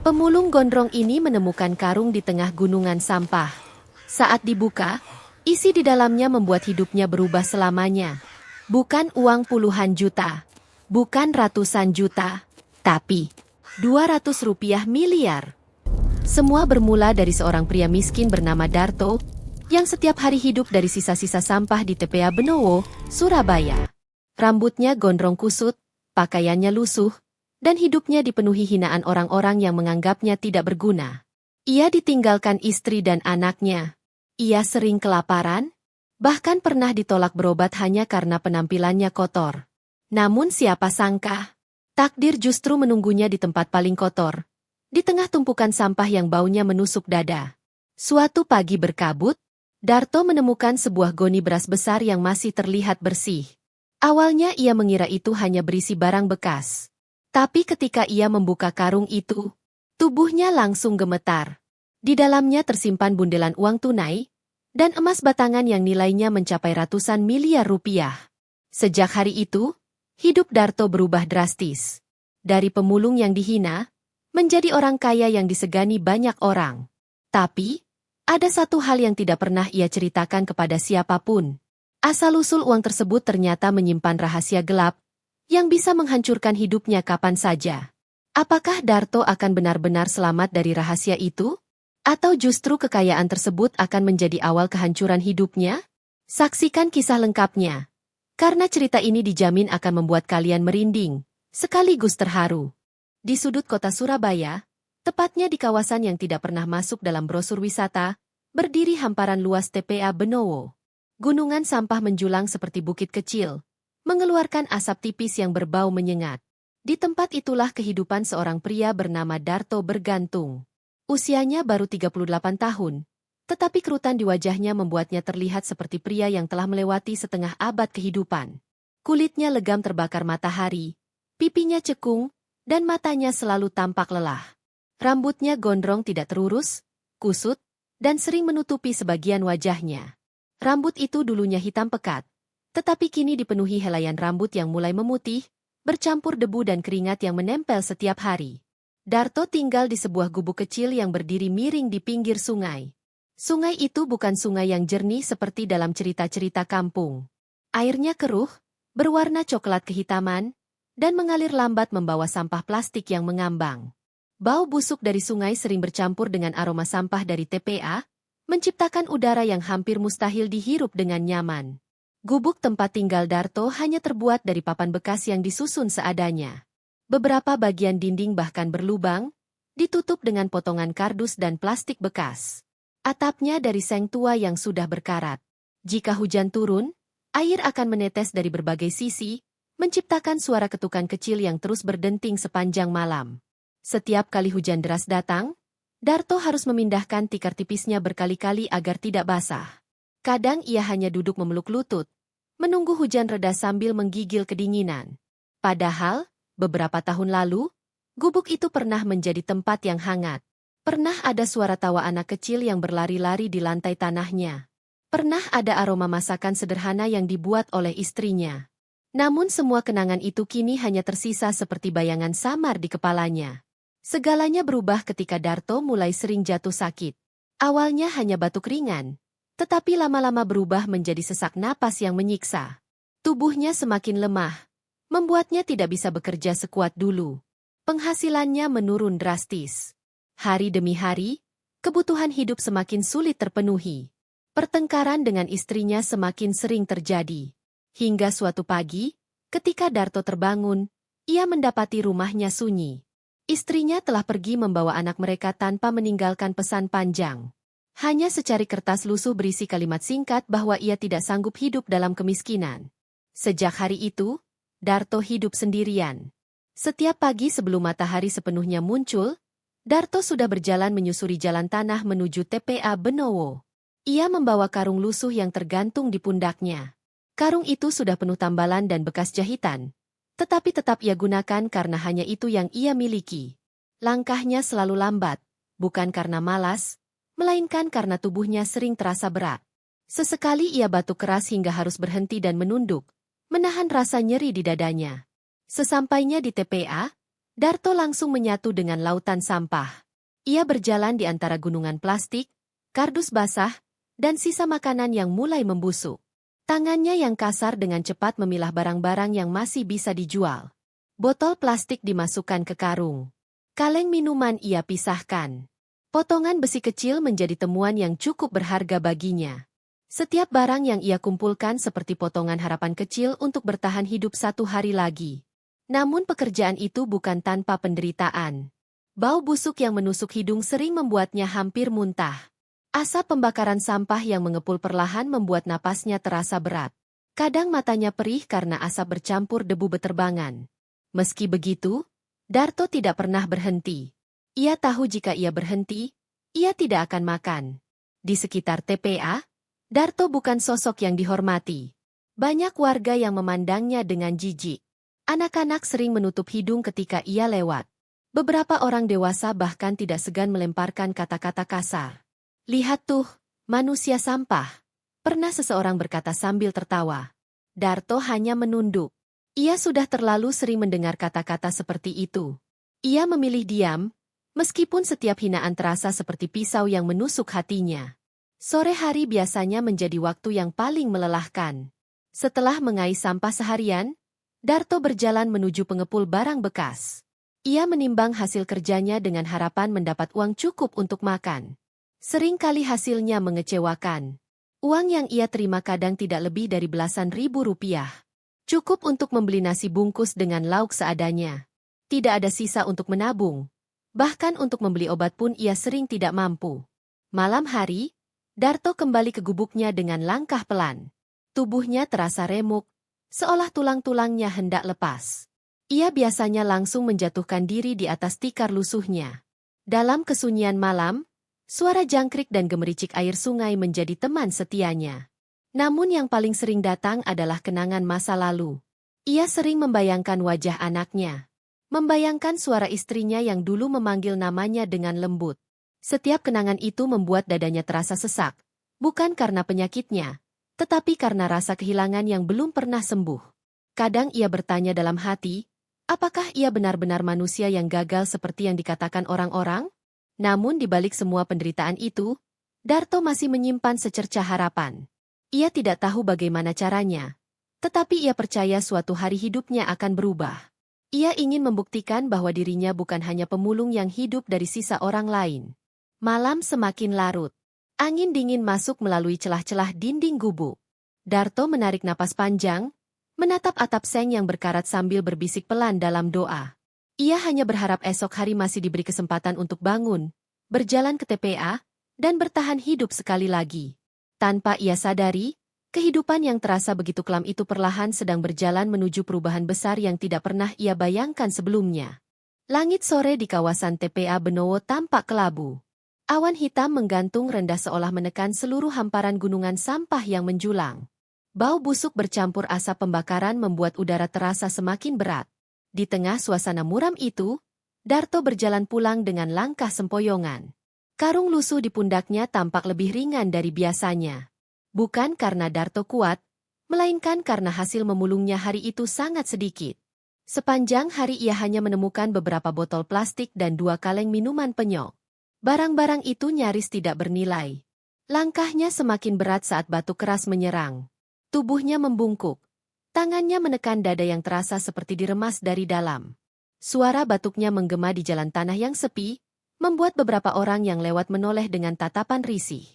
Pemulung gondrong ini menemukan karung di tengah gunungan sampah. Saat dibuka, isi di dalamnya membuat hidupnya berubah selamanya. Bukan uang puluhan juta, bukan ratusan juta, tapi 200 rupiah miliar. Semua bermula dari seorang pria miskin bernama Darto, yang setiap hari hidup dari sisa-sisa sampah di TPA Benowo, Surabaya. Rambutnya gondrong kusut, pakaiannya lusuh, dan hidupnya dipenuhi hinaan orang-orang yang menganggapnya tidak berguna. Ia ditinggalkan istri dan anaknya. Ia sering kelaparan, bahkan pernah ditolak berobat hanya karena penampilannya kotor. Namun siapa sangka, takdir justru menunggunya di tempat paling kotor, di tengah tumpukan sampah yang baunya menusuk dada. Suatu pagi berkabut, Darto menemukan sebuah goni beras besar yang masih terlihat bersih. Awalnya ia mengira itu hanya berisi barang bekas. Tapi ketika ia membuka karung itu, tubuhnya langsung gemetar. Di dalamnya tersimpan bundelan uang tunai, dan emas batangan yang nilainya mencapai ratusan miliar rupiah. Sejak hari itu, hidup Darto berubah drastis. Dari pemulung yang dihina, menjadi orang kaya yang disegani banyak orang. Tapi, ada satu hal yang tidak pernah ia ceritakan kepada siapapun. Asal-usul uang tersebut ternyata menyimpan rahasia gelap, yang bisa menghancurkan hidupnya kapan saja. Apakah Darto akan benar-benar selamat dari rahasia itu? Atau justru kekayaan tersebut akan menjadi awal kehancuran hidupnya? Saksikan kisah lengkapnya. Karena cerita ini dijamin akan membuat kalian merinding, sekaligus terharu. Di sudut kota Surabaya, tepatnya di kawasan yang tidak pernah masuk dalam brosur wisata, berdiri hamparan luas TPA Benowo. Gunungan sampah menjulang seperti bukit kecil, mengeluarkan asap tipis yang berbau menyengat. Di tempat itulah kehidupan seorang pria bernama Darto bergantung. Usianya baru 38 tahun, tetapi kerutan di wajahnya membuatnya terlihat seperti pria yang telah melewati setengah abad kehidupan. Kulitnya legam terbakar matahari, pipinya cekung, dan matanya selalu tampak lelah. Rambutnya gondrong tidak terurus, kusut, dan sering menutupi sebagian wajahnya. Rambut itu dulunya hitam pekat, tetapi kini dipenuhi helaian rambut yang mulai memutih, bercampur debu dan keringat yang menempel setiap hari. Darto tinggal di sebuah gubuk kecil yang berdiri miring di pinggir sungai. Sungai itu bukan sungai yang jernih seperti dalam cerita-cerita kampung. Airnya keruh, berwarna coklat kehitaman, dan mengalir lambat membawa sampah plastik yang mengambang. Bau busuk dari sungai sering bercampur dengan aroma sampah dari TPA, menciptakan udara yang hampir mustahil dihirup dengan nyaman. Gubuk tempat tinggal Darto hanya terbuat dari papan bekas yang disusun seadanya. Beberapa bagian dinding bahkan berlubang, ditutup dengan potongan kardus dan plastik bekas. Atapnya dari seng tua yang sudah berkarat. Jika hujan turun, air akan menetes dari berbagai sisi, menciptakan suara ketukan kecil yang terus berdenting sepanjang malam. Setiap kali hujan deras datang, Darto harus memindahkan tikar tipisnya berkali-kali agar tidak basah. Kadang ia hanya duduk memeluk lutut, menunggu hujan reda sambil menggigil kedinginan. Padahal, beberapa tahun lalu, gubuk itu pernah menjadi tempat yang hangat. Pernah ada suara tawa anak kecil yang berlari-lari di lantai tanahnya. Pernah ada aroma masakan sederhana yang dibuat oleh istrinya. Namun semua kenangan itu kini hanya tersisa seperti bayangan samar di kepalanya. Segalanya berubah ketika Darto mulai sering jatuh sakit. Awalnya hanya batuk ringan, tetapi lama-lama berubah menjadi sesak napas yang menyiksa. Tubuhnya semakin lemah, membuatnya tidak bisa bekerja sekuat dulu. Penghasilannya menurun drastis. Hari demi hari, kebutuhan hidup semakin sulit terpenuhi. Pertengkaran dengan istrinya semakin sering terjadi. Hingga suatu pagi, ketika Darto terbangun, ia mendapati rumahnya sunyi. Istrinya telah pergi membawa anak mereka tanpa meninggalkan pesan panjang. Hanya secari kertas lusuh berisi kalimat singkat bahwa ia tidak sanggup hidup dalam kemiskinan. Sejak hari itu, Darto hidup sendirian. Setiap pagi sebelum matahari sepenuhnya muncul, Darto sudah berjalan menyusuri jalan tanah menuju TPA Benowo. Ia membawa karung lusuh yang tergantung di pundaknya. Karung itu sudah penuh tambalan dan bekas jahitan, tetapi tetap ia gunakan karena hanya itu yang ia miliki. Langkahnya selalu lambat, bukan karena malas, melainkan karena tubuhnya sering terasa berat. Sesekali ia batuk keras hingga harus berhenti dan menunduk, menahan rasa nyeri di dadanya. Sesampainya di TPA, Darto langsung menyatu dengan lautan sampah. Ia berjalan di antara gunungan plastik, kardus basah, dan sisa makanan yang mulai membusuk. Tangannya yang kasar dengan cepat memilah barang-barang yang masih bisa dijual. Botol plastik dimasukkan ke karung. Kaleng minuman ia pisahkan. Potongan besi kecil menjadi temuan yang cukup berharga baginya. Setiap barang yang ia kumpulkan seperti potongan harapan kecil untuk bertahan hidup 1 hari lagi. Namun pekerjaan itu bukan tanpa penderitaan. Bau busuk yang menusuk hidung sering membuatnya hampir muntah. Asap pembakaran sampah yang mengepul perlahan membuat napasnya terasa berat. Kadang matanya perih karena asap bercampur debu beterbangan. Meski begitu, Darto tidak pernah berhenti. Ia tahu jika ia berhenti, ia tidak akan makan. Di sekitar TPA, Darto bukan sosok yang dihormati. Banyak warga yang memandangnya dengan jijik. Anak-anak sering menutup hidung ketika ia lewat. Beberapa orang dewasa bahkan tidak segan melemparkan kata-kata kasar. "Lihat tuh, manusia sampah," pernah seseorang berkata sambil tertawa. Darto hanya menunduk. Ia sudah terlalu sering mendengar kata-kata seperti itu. Ia memilih diam, meskipun setiap hinaan terasa seperti pisau yang menusuk hatinya. Sore hari biasanya menjadi waktu yang paling melelahkan. Setelah mengais sampah seharian, Darto berjalan menuju pengepul barang bekas. Ia menimbang hasil kerjanya dengan harapan mendapat uang cukup untuk makan. Seringkali hasilnya mengecewakan. Uang yang ia terima kadang tidak lebih dari belasan ribu rupiah. Cukup untuk membeli nasi bungkus dengan lauk seadanya. Tidak ada sisa untuk menabung. Bahkan untuk membeli obat pun ia sering tidak mampu. Malam hari, Darto kembali ke gubuknya dengan langkah pelan. Tubuhnya terasa remuk, seolah tulang-tulangnya hendak lepas. Ia biasanya langsung menjatuhkan diri di atas tikar lusuhnya. Dalam kesunyian malam, suara jangkrik dan gemericik air sungai menjadi teman setianya. Namun yang paling sering datang adalah kenangan masa lalu. Ia sering membayangkan wajah anaknya. Membayangkan suara istrinya yang dulu memanggil namanya dengan lembut. Setiap kenangan itu membuat dadanya terasa sesak. Bukan karena penyakitnya, tetapi karena rasa kehilangan yang belum pernah sembuh. Kadang ia bertanya dalam hati, apakah ia benar-benar manusia yang gagal seperti yang dikatakan orang-orang? Namun di balik semua penderitaan itu, Darto masih menyimpan secercah harapan. Ia tidak tahu bagaimana caranya, tetapi ia percaya suatu hari hidupnya akan berubah. Ia ingin membuktikan bahwa dirinya bukan hanya pemulung yang hidup dari sisa orang lain. Malam semakin larut. Angin dingin masuk melalui celah-celah dinding gubuk. Darto menarik napas panjang, menatap atap seng yang berkarat sambil berbisik pelan dalam doa. Ia hanya berharap esok hari masih diberi kesempatan untuk bangun, berjalan ke TPA, dan bertahan hidup sekali lagi. Tanpa ia sadari, kehidupan yang terasa begitu kelam itu perlahan sedang berjalan menuju perubahan besar yang tidak pernah ia bayangkan sebelumnya. Langit sore di kawasan TPA Benowo tampak kelabu. Awan hitam menggantung rendah seolah menekan seluruh hamparan gunungan sampah yang menjulang. Bau busuk bercampur asap pembakaran membuat udara terasa semakin berat. Di tengah suasana muram itu, Darto berjalan pulang dengan langkah sempoyongan. Karung lusuh di pundaknya tampak lebih ringan dari biasanya. Bukan karena Darto kuat, melainkan karena hasil memulungnya hari itu sangat sedikit. Sepanjang hari ia hanya menemukan beberapa botol plastik dan 2 kaleng minuman penyok. Barang-barang itu nyaris tidak bernilai. Langkahnya semakin berat saat batu keras menyerang. Tubuhnya membungkuk. Tangannya menekan dada yang terasa seperti diremas dari dalam. Suara batuknya menggema di jalan tanah yang sepi, membuat beberapa orang yang lewat menoleh dengan tatapan risih.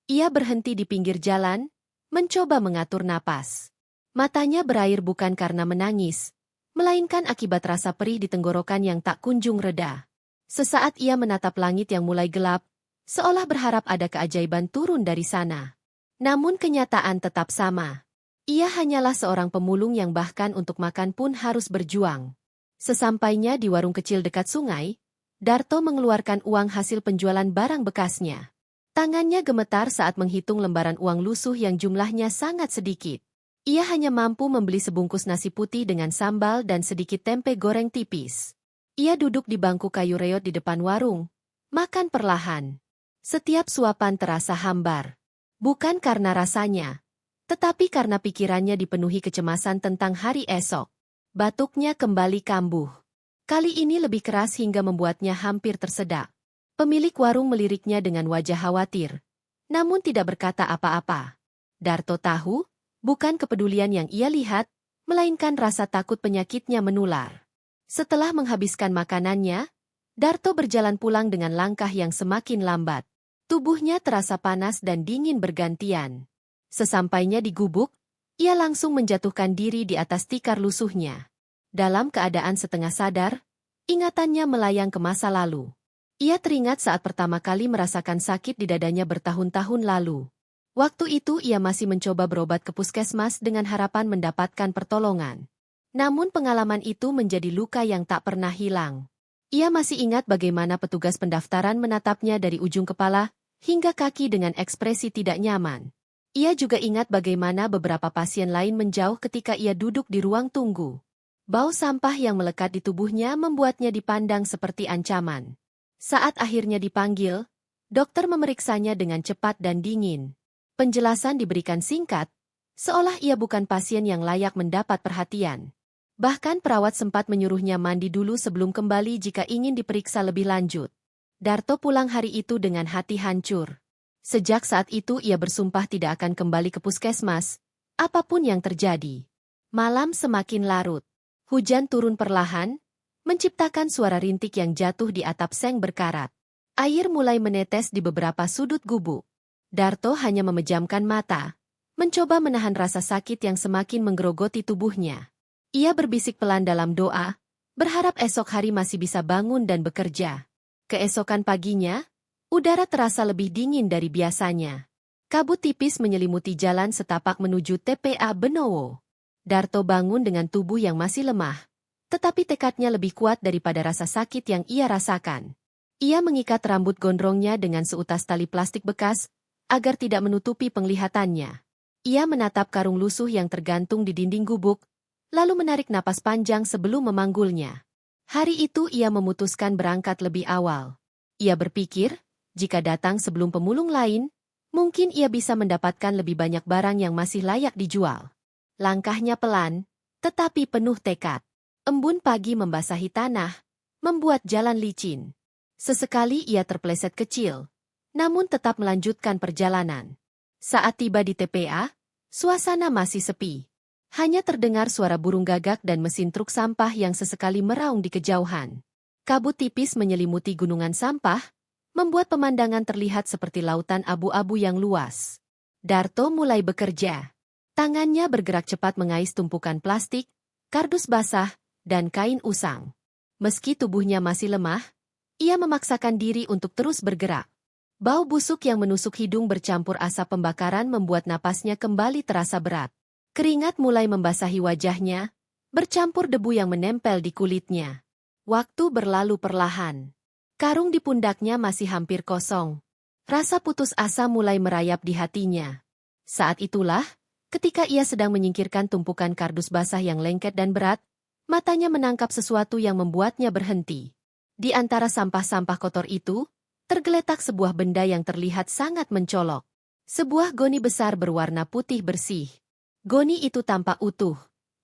Ia berhenti di pinggir jalan, mencoba mengatur napas. Matanya berair bukan karena menangis, melainkan akibat rasa perih di tenggorokan yang tak kunjung reda. Sesaat ia menatap langit yang mulai gelap, seolah berharap ada keajaiban turun dari sana. Namun kenyataan tetap sama. Ia hanyalah seorang pemulung yang bahkan untuk makan pun harus berjuang. Sesampainya di warung kecil dekat sungai, Darto mengeluarkan uang hasil penjualan barang bekasnya. Tangannya gemetar saat menghitung lembaran uang lusuh yang jumlahnya sangat sedikit. Ia hanya mampu membeli sebungkus nasi putih dengan sambal dan sedikit tempe goreng tipis. Ia duduk di bangku kayu reot di depan warung, makan perlahan. Setiap suapan terasa hambar. Bukan karena rasanya, tetapi karena pikirannya dipenuhi kecemasan tentang hari esok. Batuknya kembali kambuh. Kali ini lebih keras hingga membuatnya hampir tersedak. Pemilik warung meliriknya dengan wajah khawatir, namun tidak berkata apa-apa. Darto tahu, bukan kepedulian yang ia lihat, melainkan rasa takut penyakitnya menular. Setelah menghabiskan makanannya, Darto berjalan pulang dengan langkah yang semakin lambat. Tubuhnya terasa panas dan dingin bergantian. Sesampainya di gubuk, ia langsung menjatuhkan diri di atas tikar lusuhnya. Dalam keadaan setengah sadar, ingatannya melayang ke masa lalu. Ia teringat saat pertama kali merasakan sakit di dadanya bertahun-tahun lalu. Waktu itu ia masih mencoba berobat ke puskesmas dengan harapan mendapatkan pertolongan. Namun pengalaman itu menjadi luka yang tak pernah hilang. Ia masih ingat bagaimana petugas pendaftaran menatapnya dari ujung kepala hingga kaki dengan ekspresi tidak nyaman. Ia juga ingat bagaimana beberapa pasien lain menjauh ketika ia duduk di ruang tunggu. Bau sampah yang melekat di tubuhnya membuatnya dipandang seperti ancaman. Saat akhirnya dipanggil, dokter memeriksanya dengan cepat dan dingin. Penjelasan diberikan singkat, seolah ia bukan pasien yang layak mendapat perhatian. Bahkan perawat sempat menyuruhnya mandi dulu sebelum kembali jika ingin diperiksa lebih lanjut. Darto pulang hari itu dengan hati hancur. Sejak saat itu ia bersumpah tidak akan kembali ke puskesmas, apapun yang terjadi. Malam semakin larut. Hujan turun perlahan, menciptakan suara rintik yang jatuh di atap seng berkarat. Air mulai menetes di beberapa sudut gubuk. Darto hanya memejamkan mata, mencoba menahan rasa sakit yang semakin menggerogoti tubuhnya. Ia berbisik pelan dalam doa, berharap esok hari masih bisa bangun dan bekerja. Keesokan paginya, udara terasa lebih dingin dari biasanya. Kabut tipis menyelimuti jalan setapak menuju TPA Benowo. Darto bangun dengan tubuh yang masih lemah, tetapi tekadnya lebih kuat daripada rasa sakit yang ia rasakan. Ia mengikat rambut gondrongnya dengan seutas tali plastik bekas, agar tidak menutupi penglihatannya. Ia menatap karung lusuh yang tergantung di dinding gubuk, lalu menarik napas panjang sebelum memanggulnya. Hari itu ia memutuskan berangkat lebih awal. Ia berpikir, jika datang sebelum pemulung lain, mungkin ia bisa mendapatkan lebih banyak barang yang masih layak dijual. Langkahnya pelan, tetapi penuh tekad. Embun pagi membasahi tanah, membuat jalan licin. Sesekali ia terpeleset kecil, namun tetap melanjutkan perjalanan. Saat tiba di TPA, suasana masih sepi. Hanya terdengar suara burung gagak dan mesin truk sampah yang sesekali meraung di kejauhan. Kabut tipis menyelimuti gunungan sampah, membuat pemandangan terlihat seperti lautan abu-abu yang luas. Darto mulai bekerja. Tangannya bergerak cepat mengais tumpukan plastik, kardus basah, dan kain usang. Meski tubuhnya masih lemah, ia memaksakan diri untuk terus bergerak. Bau busuk yang menusuk hidung bercampur asap pembakaran membuat napasnya kembali terasa berat. Keringat mulai membasahi wajahnya, bercampur debu yang menempel di kulitnya. Waktu berlalu perlahan. Karung di pundaknya masih hampir kosong. Rasa putus asa mulai merayap di hatinya. Saat itulah, ketika ia sedang menyingkirkan tumpukan kardus basah yang lengket dan berat, matanya menangkap sesuatu yang membuatnya berhenti. Di antara sampah-sampah kotor itu, tergeletak sebuah benda yang terlihat sangat mencolok. Sebuah goni besar berwarna putih bersih. Goni itu tampak utuh,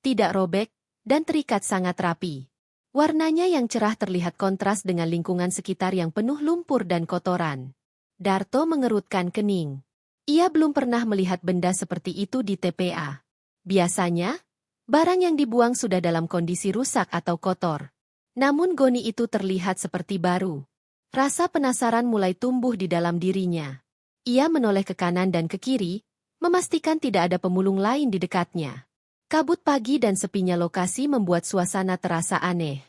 tidak robek, dan terikat sangat rapi. Warnanya yang cerah terlihat kontras dengan lingkungan sekitar yang penuh lumpur dan kotoran. Darto mengerutkan kening. Ia belum pernah melihat benda seperti itu di TPA. Biasanya, barang yang dibuang sudah dalam kondisi rusak atau kotor. Namun goni itu terlihat seperti baru. Rasa penasaran mulai tumbuh di dalam dirinya. Ia menoleh ke kanan dan ke kiri, memastikan tidak ada pemulung lain di dekatnya. Kabut pagi dan sepinya lokasi membuat suasana terasa aneh.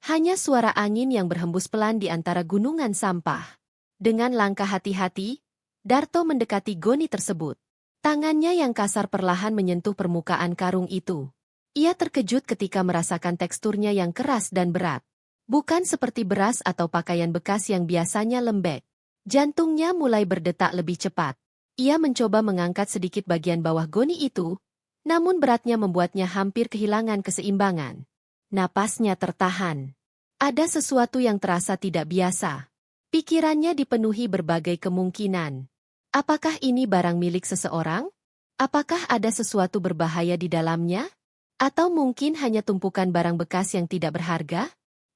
Hanya suara angin yang berhembus pelan di antara gunungan sampah. Dengan langkah hati-hati, Darto mendekati goni tersebut. Tangannya yang kasar perlahan menyentuh permukaan karung itu. Ia terkejut ketika merasakan teksturnya yang keras dan berat. Bukan seperti beras atau pakaian bekas yang biasanya lembek. Jantungnya mulai berdetak lebih cepat. Ia mencoba mengangkat sedikit bagian bawah goni itu, namun beratnya membuatnya hampir kehilangan keseimbangan. Napasnya tertahan. Ada sesuatu yang terasa tidak biasa. Pikirannya dipenuhi berbagai kemungkinan. Apakah ini barang milik seseorang? Apakah ada sesuatu berbahaya di dalamnya? Atau mungkin hanya tumpukan barang bekas yang tidak berharga?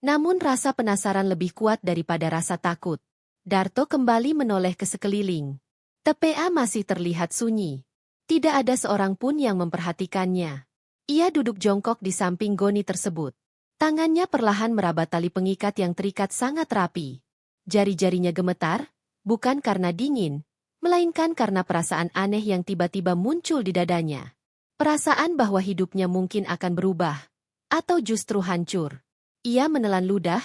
Namun rasa penasaran lebih kuat daripada rasa takut. Darto kembali menoleh ke sekeliling. TPA masih terlihat sunyi. Tidak ada seorang pun yang memperhatikannya. Ia duduk jongkok di samping Goni tersebut. Tangannya perlahan meraba tali pengikat yang terikat sangat rapi. Jari-jarinya gemetar, bukan karena dingin, melainkan karena perasaan aneh yang tiba-tiba muncul di dadanya. Perasaan bahwa hidupnya mungkin akan berubah, atau justru hancur. Ia menelan ludah,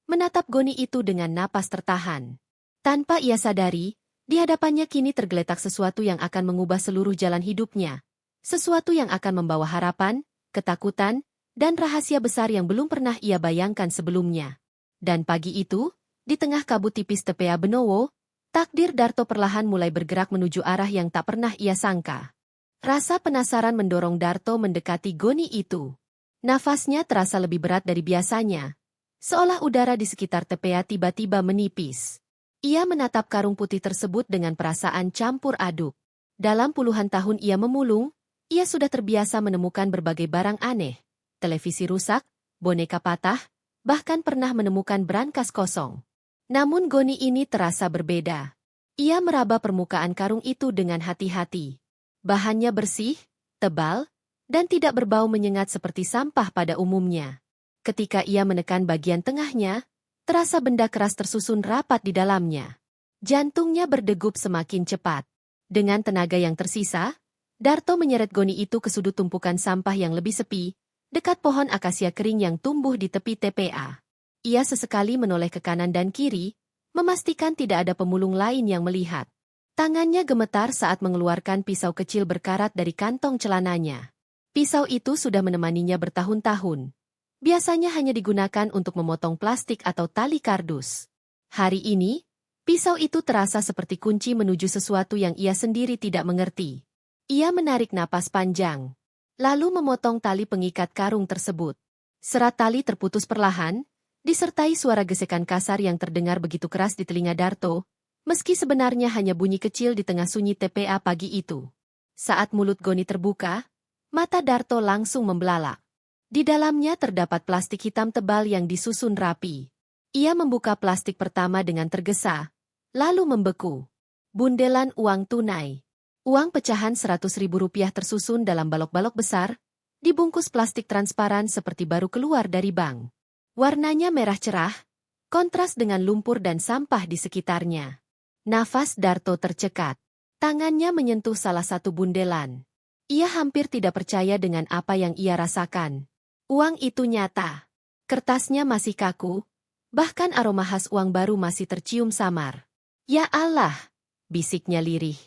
menatap Goni itu dengan napas tertahan. Tanpa ia sadari, di hadapannya kini tergeletak sesuatu yang akan mengubah seluruh jalan hidupnya. Sesuatu yang akan membawa harapan, ketakutan, dan rahasia besar yang belum pernah ia bayangkan sebelumnya. Dan pagi itu, di tengah kabut tipis TPA Benowo, takdir Darto perlahan mulai bergerak menuju arah yang tak pernah ia sangka. Rasa penasaran mendorong Darto mendekati Goni itu. Nafasnya terasa lebih berat dari biasanya, seolah udara di sekitar TPA tiba-tiba menipis. Ia menatap karung putih tersebut dengan perasaan campur aduk. Dalam puluhan tahun ia memulung, ia sudah terbiasa menemukan berbagai barang aneh. Televisi rusak, boneka patah, bahkan pernah menemukan brankas kosong. Namun Goni ini terasa berbeda. Ia meraba permukaan karung itu dengan hati-hati. Bahannya bersih, tebal, dan tidak berbau menyengat seperti sampah pada umumnya. Ketika ia menekan bagian tengahnya, terasa benda keras tersusun rapat di dalamnya. Jantungnya berdegup semakin cepat. Dengan tenaga yang tersisa, Darto menyeret Goni itu ke sudut tumpukan sampah yang lebih sepi, dekat pohon akasia kering yang tumbuh di tepi TPA. Ia sesekali menoleh ke kanan dan kiri, memastikan tidak ada pemulung lain yang melihat. Tangannya gemetar saat mengeluarkan pisau kecil berkarat dari kantong celananya. Pisau itu sudah menemaninya bertahun-tahun. Biasanya hanya digunakan untuk memotong plastik atau tali kardus. Hari ini, pisau itu terasa seperti kunci menuju sesuatu yang ia sendiri tidak mengerti. Ia menarik napas panjang, lalu memotong tali pengikat karung tersebut. Serat tali terputus perlahan, disertai suara gesekan kasar yang terdengar begitu keras di telinga Darto, meski sebenarnya hanya bunyi kecil di tengah sunyi TPA pagi itu. Saat mulut Goni terbuka, mata Darto langsung membelalak. Di dalamnya terdapat plastik hitam tebal yang disusun rapi. Ia membuka plastik pertama dengan tergesa, lalu membeku. Bundelan uang tunai. Uang pecahan Rp100.000 tersusun dalam balok-balok besar, dibungkus plastik transparan seperti baru keluar dari bank. Warnanya merah cerah, kontras dengan lumpur dan sampah di sekitarnya. Nafas Darto tercekat. Tangannya menyentuh salah satu bundelan. Ia hampir tidak percaya dengan apa yang ia rasakan. Uang itu nyata. Kertasnya masih kaku, bahkan aroma khas uang baru masih tercium samar. Ya Allah, bisiknya lirih.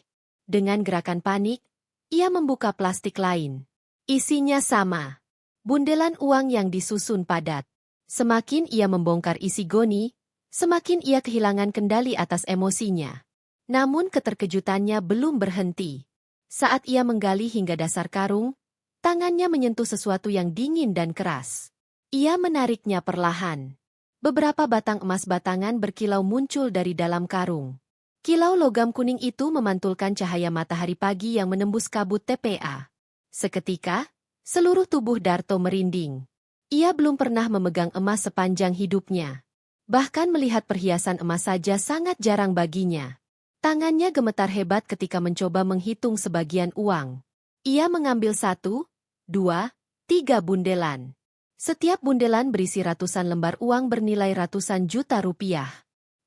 Dengan gerakan panik, ia membuka plastik lain. Isinya sama. Bundelan uang yang disusun padat. Semakin ia membongkar isi Goni, semakin ia kehilangan kendali atas emosinya. Namun keterkejutannya belum berhenti. Saat ia menggali hingga dasar karung, tangannya menyentuh sesuatu yang dingin dan keras. Ia menariknya perlahan. Beberapa batang emas batangan berkilau muncul dari dalam karung. Kilau logam kuning itu memantulkan cahaya matahari pagi yang menembus kabut TPA. Seketika, seluruh tubuh Darto merinding. Ia belum pernah memegang emas sepanjang hidupnya. Bahkan melihat perhiasan emas saja sangat jarang baginya. Tangannya gemetar hebat ketika mencoba menghitung sebagian uang. Ia mengambil 1, 2, 3 bundelan. Setiap bundelan berisi ratusan lembar uang bernilai ratusan juta rupiah.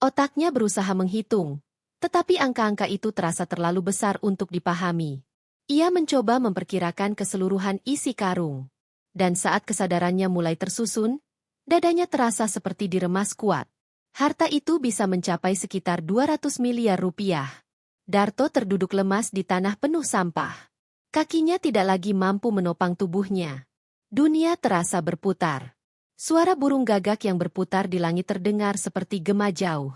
Otaknya berusaha menghitung. Tetapi angka-angka itu terasa terlalu besar untuk dipahami. Ia mencoba memperkirakan keseluruhan isi karung. Dan saat kesadarannya mulai tersusun, dadanya terasa seperti diremas kuat. Harta itu bisa mencapai sekitar 200 miliar rupiah. Darto terduduk lemas di tanah penuh sampah. Kakinya tidak lagi mampu menopang tubuhnya. Dunia terasa berputar. Suara burung gagak yang berputar di langit terdengar seperti gema jauh.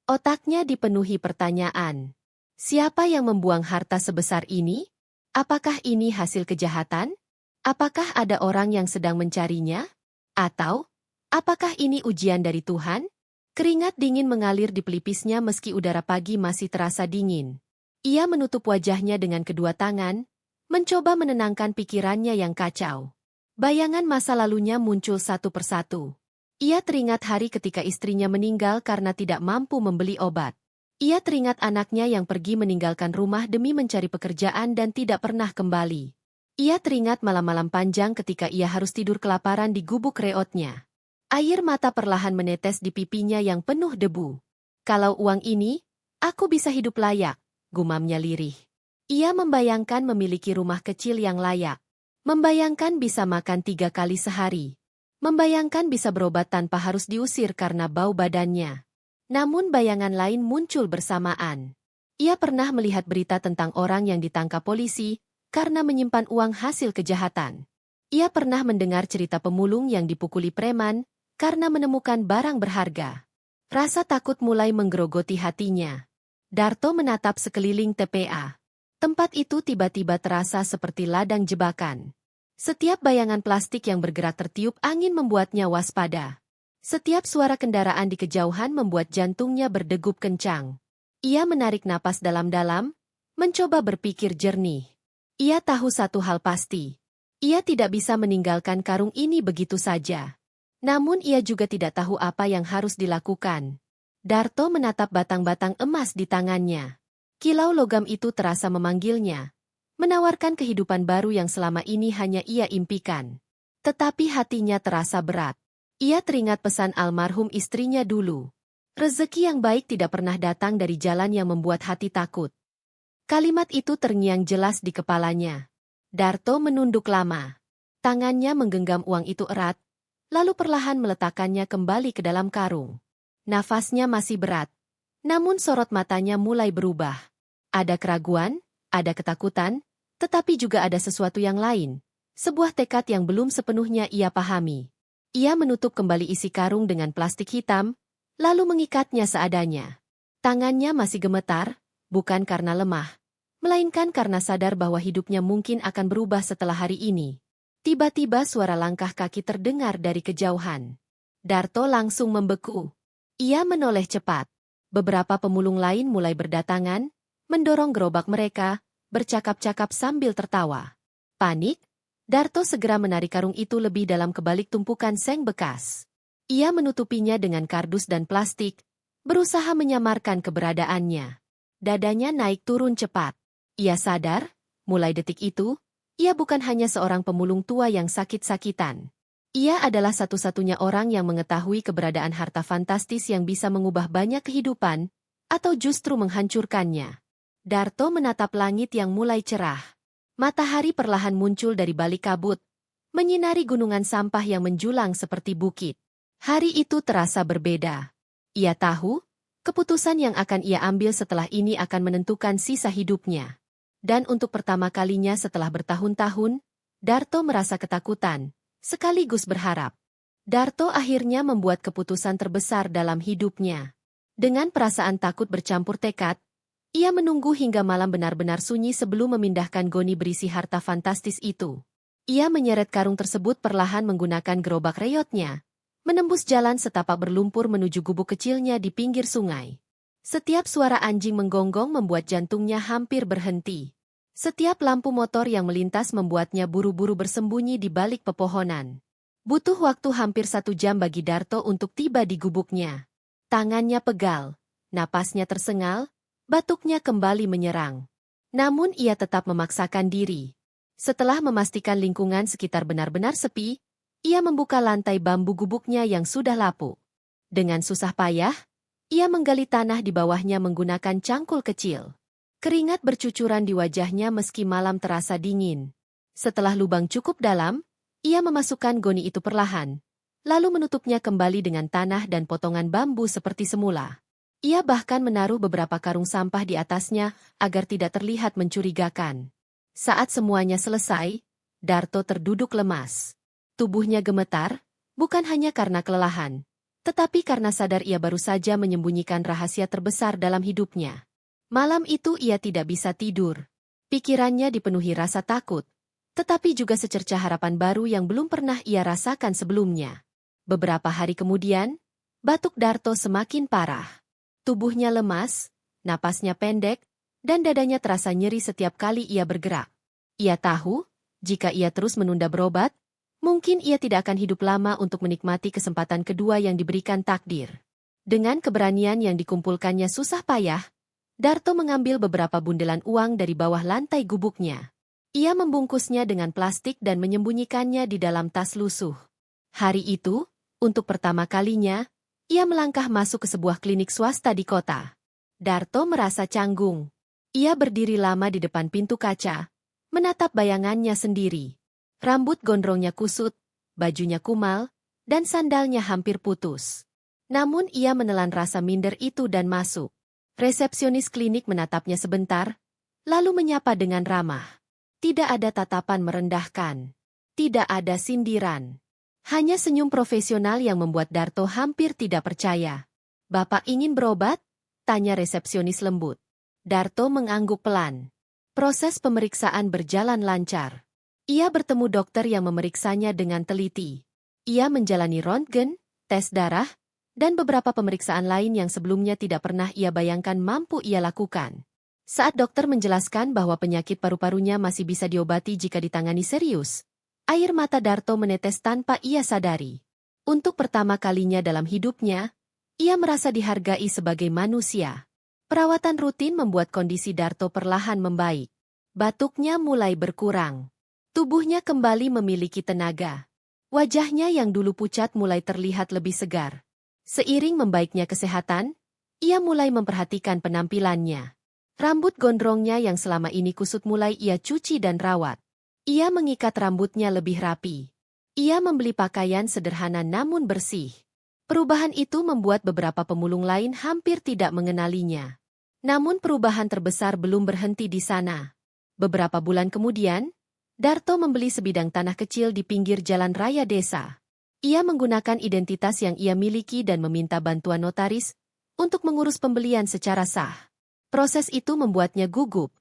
Otaknya dipenuhi pertanyaan. Siapa yang membuang harta sebesar ini? Apakah ini hasil kejahatan? Apakah ada orang yang sedang mencarinya? Atau, apakah ini ujian dari Tuhan? Keringat dingin mengalir di pelipisnya meski udara pagi masih terasa dingin. Ia menutup wajahnya dengan kedua tangan, mencoba menenangkan pikirannya yang kacau. Bayangan masa lalunya muncul satu persatu. Ia teringat hari ketika istrinya meninggal karena tidak mampu membeli obat. Ia teringat anaknya yang pergi meninggalkan rumah demi mencari pekerjaan dan tidak pernah kembali. Ia teringat malam-malam panjang ketika ia harus tidur kelaparan di gubuk reotnya. Air mata perlahan menetes di pipinya yang penuh debu. Kalau uang ini, aku bisa hidup layak, gumamnya lirih. Ia membayangkan memiliki rumah kecil yang layak. Membayangkan bisa makan 3 kali sehari. Membayangkan bisa berobat tanpa harus diusir karena bau badannya. Namun bayangan lain muncul bersamaan. Ia pernah melihat berita tentang orang yang ditangkap polisi karena menyimpan uang hasil kejahatan. Ia pernah mendengar cerita pemulung yang dipukuli preman karena menemukan barang berharga. Rasa takut mulai menggerogoti hatinya. Darto menatap sekeliling TPA. Tempat itu tiba-tiba terasa seperti ladang jebakan. Setiap bayangan plastik yang bergerak tertiup angin membuatnya waspada. Setiap suara kendaraan di kejauhan membuat jantungnya berdegup kencang. Ia menarik napas dalam-dalam, mencoba berpikir jernih. Ia tahu satu hal pasti. Ia tidak bisa meninggalkan karung ini begitu saja. Namun ia juga tidak tahu apa yang harus dilakukan. Darto menatap batang-batang emas di tangannya. Kilau logam itu terasa memanggilnya, menawarkan kehidupan baru yang selama ini hanya ia impikan. Tetapi hatinya terasa berat. Ia teringat pesan almarhum istrinya dulu. Rezeki yang baik tidak pernah datang dari jalan yang membuat hati takut. Kalimat itu terngiang jelas di kepalanya. Darto menunduk lama. Tangannya menggenggam uang itu erat, lalu perlahan meletakkannya kembali ke dalam karung. Nafasnya masih berat, namun sorot matanya mulai berubah. Ada keraguan, ada ketakutan, tetapi juga ada sesuatu yang lain. Sebuah tekad yang belum sepenuhnya ia pahami. Ia menutup kembali isi karung dengan plastik hitam, lalu mengikatnya seadanya. Tangannya masih gemetar, bukan karena lemah, melainkan karena sadar bahwa hidupnya mungkin akan berubah setelah hari ini. Tiba-tiba suara langkah kaki terdengar dari kejauhan. Darto langsung membeku. Ia menoleh cepat. Beberapa pemulung lain mulai berdatangan, mendorong gerobak mereka, bercakap-cakap sambil tertawa. Panik, Darto segera menarik karung itu lebih dalam ke balik tumpukan seng bekas. Ia menutupinya dengan kardus dan plastik, berusaha menyamarkan keberadaannya. Dadanya naik turun cepat. Ia sadar, mulai detik itu, ia bukan hanya seorang pemulung tua yang sakit-sakitan. Ia adalah satu-satunya orang yang mengetahui keberadaan harta fantastis yang bisa mengubah banyak kehidupan, atau justru menghancurkannya. Darto menatap langit yang mulai cerah. Matahari perlahan muncul dari balik kabut, menyinari gunungan sampah yang menjulang seperti bukit. Hari itu terasa berbeda. Ia tahu, keputusan yang akan ia ambil setelah ini akan menentukan sisa hidupnya. Dan untuk pertama kalinya setelah bertahun-tahun, Darto merasa ketakutan, sekaligus berharap. Darto akhirnya membuat keputusan terbesar dalam hidupnya. Dengan perasaan takut bercampur tekad, ia menunggu hingga malam benar-benar sunyi sebelum memindahkan goni berisi harta fantastis itu. Ia menyeret karung tersebut perlahan menggunakan gerobak reyotnya, menembus jalan setapak berlumpur menuju gubuk kecilnya di pinggir sungai. Setiap suara anjing menggonggong membuat jantungnya hampir berhenti. Setiap lampu motor yang melintas membuatnya buru-buru bersembunyi di balik pepohonan. Butuh waktu hampir 1 jam bagi Darto untuk tiba di gubuknya. Tangannya pegal, napasnya tersengal, batuknya kembali menyerang. Namun ia tetap memaksakan diri. Setelah memastikan lingkungan sekitar benar-benar sepi, ia membuka lantai bambu gubuknya yang sudah lapuk. Dengan susah payah, ia menggali tanah di bawahnya menggunakan cangkul kecil. Keringat bercucuran di wajahnya meski malam terasa dingin. Setelah lubang cukup dalam, ia memasukkan goni itu perlahan, lalu menutupnya kembali dengan tanah dan potongan bambu seperti semula. Ia bahkan menaruh beberapa karung sampah di atasnya agar tidak terlihat mencurigakan. Saat semuanya selesai, Darto terduduk lemas. Tubuhnya gemetar, bukan hanya karena kelelahan, tetapi karena sadar ia baru saja menyembunyikan rahasia terbesar dalam hidupnya. Malam itu ia tidak bisa tidur. Pikirannya dipenuhi rasa takut, tetapi juga secercah harapan baru yang belum pernah ia rasakan sebelumnya. Beberapa hari kemudian, batuk Darto semakin parah. Tubuhnya lemas, napasnya pendek, dan dadanya terasa nyeri setiap kali ia bergerak. Ia tahu, jika ia terus menunda berobat, Mungkin ia tidak akan hidup lama untuk menikmati kesempatan kedua yang diberikan takdir. Dengan keberanian yang dikumpulkannya susah payah, Darto mengambil beberapa bundelan uang dari bawah lantai gubuknya. Ia membungkusnya dengan plastik dan menyembunyikannya di dalam tas lusuh. Hari itu, untuk pertama kalinya, ia melangkah masuk ke sebuah klinik swasta di kota. Darto merasa canggung. Ia berdiri lama di depan pintu kaca, menatap bayangannya sendiri. Rambut gondrongnya kusut, bajunya kumal, dan sandalnya hampir putus. Namun ia menelan rasa minder itu dan masuk. Resepsionis klinik menatapnya sebentar, lalu menyapa dengan ramah. Tidak ada tatapan merendahkan. Tidak ada sindiran. Hanya senyum profesional yang membuat Darto hampir tidak percaya. "Bapak ingin berobat?" tanya resepsionis lembut. Darto mengangguk pelan. Proses pemeriksaan berjalan lancar. Ia bertemu dokter yang memeriksanya dengan teliti. Ia menjalani röntgen, tes darah, dan beberapa pemeriksaan lain yang sebelumnya tidak pernah ia bayangkan mampu ia lakukan. Saat dokter menjelaskan bahwa penyakit paru-parunya masih bisa diobati jika ditangani serius, air mata Darto menetes tanpa ia sadari. Untuk pertama kalinya dalam hidupnya, ia merasa dihargai sebagai manusia. Perawatan rutin membuat kondisi Darto perlahan membaik. Batuknya mulai berkurang. Tubuhnya kembali memiliki tenaga. Wajahnya yang dulu pucat mulai terlihat lebih segar. Seiring membaiknya kesehatan, ia mulai memperhatikan penampilannya. Rambut gondrongnya yang selama ini kusut mulai ia cuci dan rawat. Ia mengikat rambutnya lebih rapi. Ia membeli pakaian sederhana namun bersih. Perubahan itu membuat beberapa pemulung lain hampir tidak mengenalinya. Namun perubahan terbesar belum berhenti di sana. Beberapa bulan kemudian, Darto membeli sebidang tanah kecil di pinggir jalan raya desa. Ia menggunakan identitas yang ia miliki dan meminta bantuan notaris untuk mengurus pembelian secara sah. Proses itu membuatnya gugup,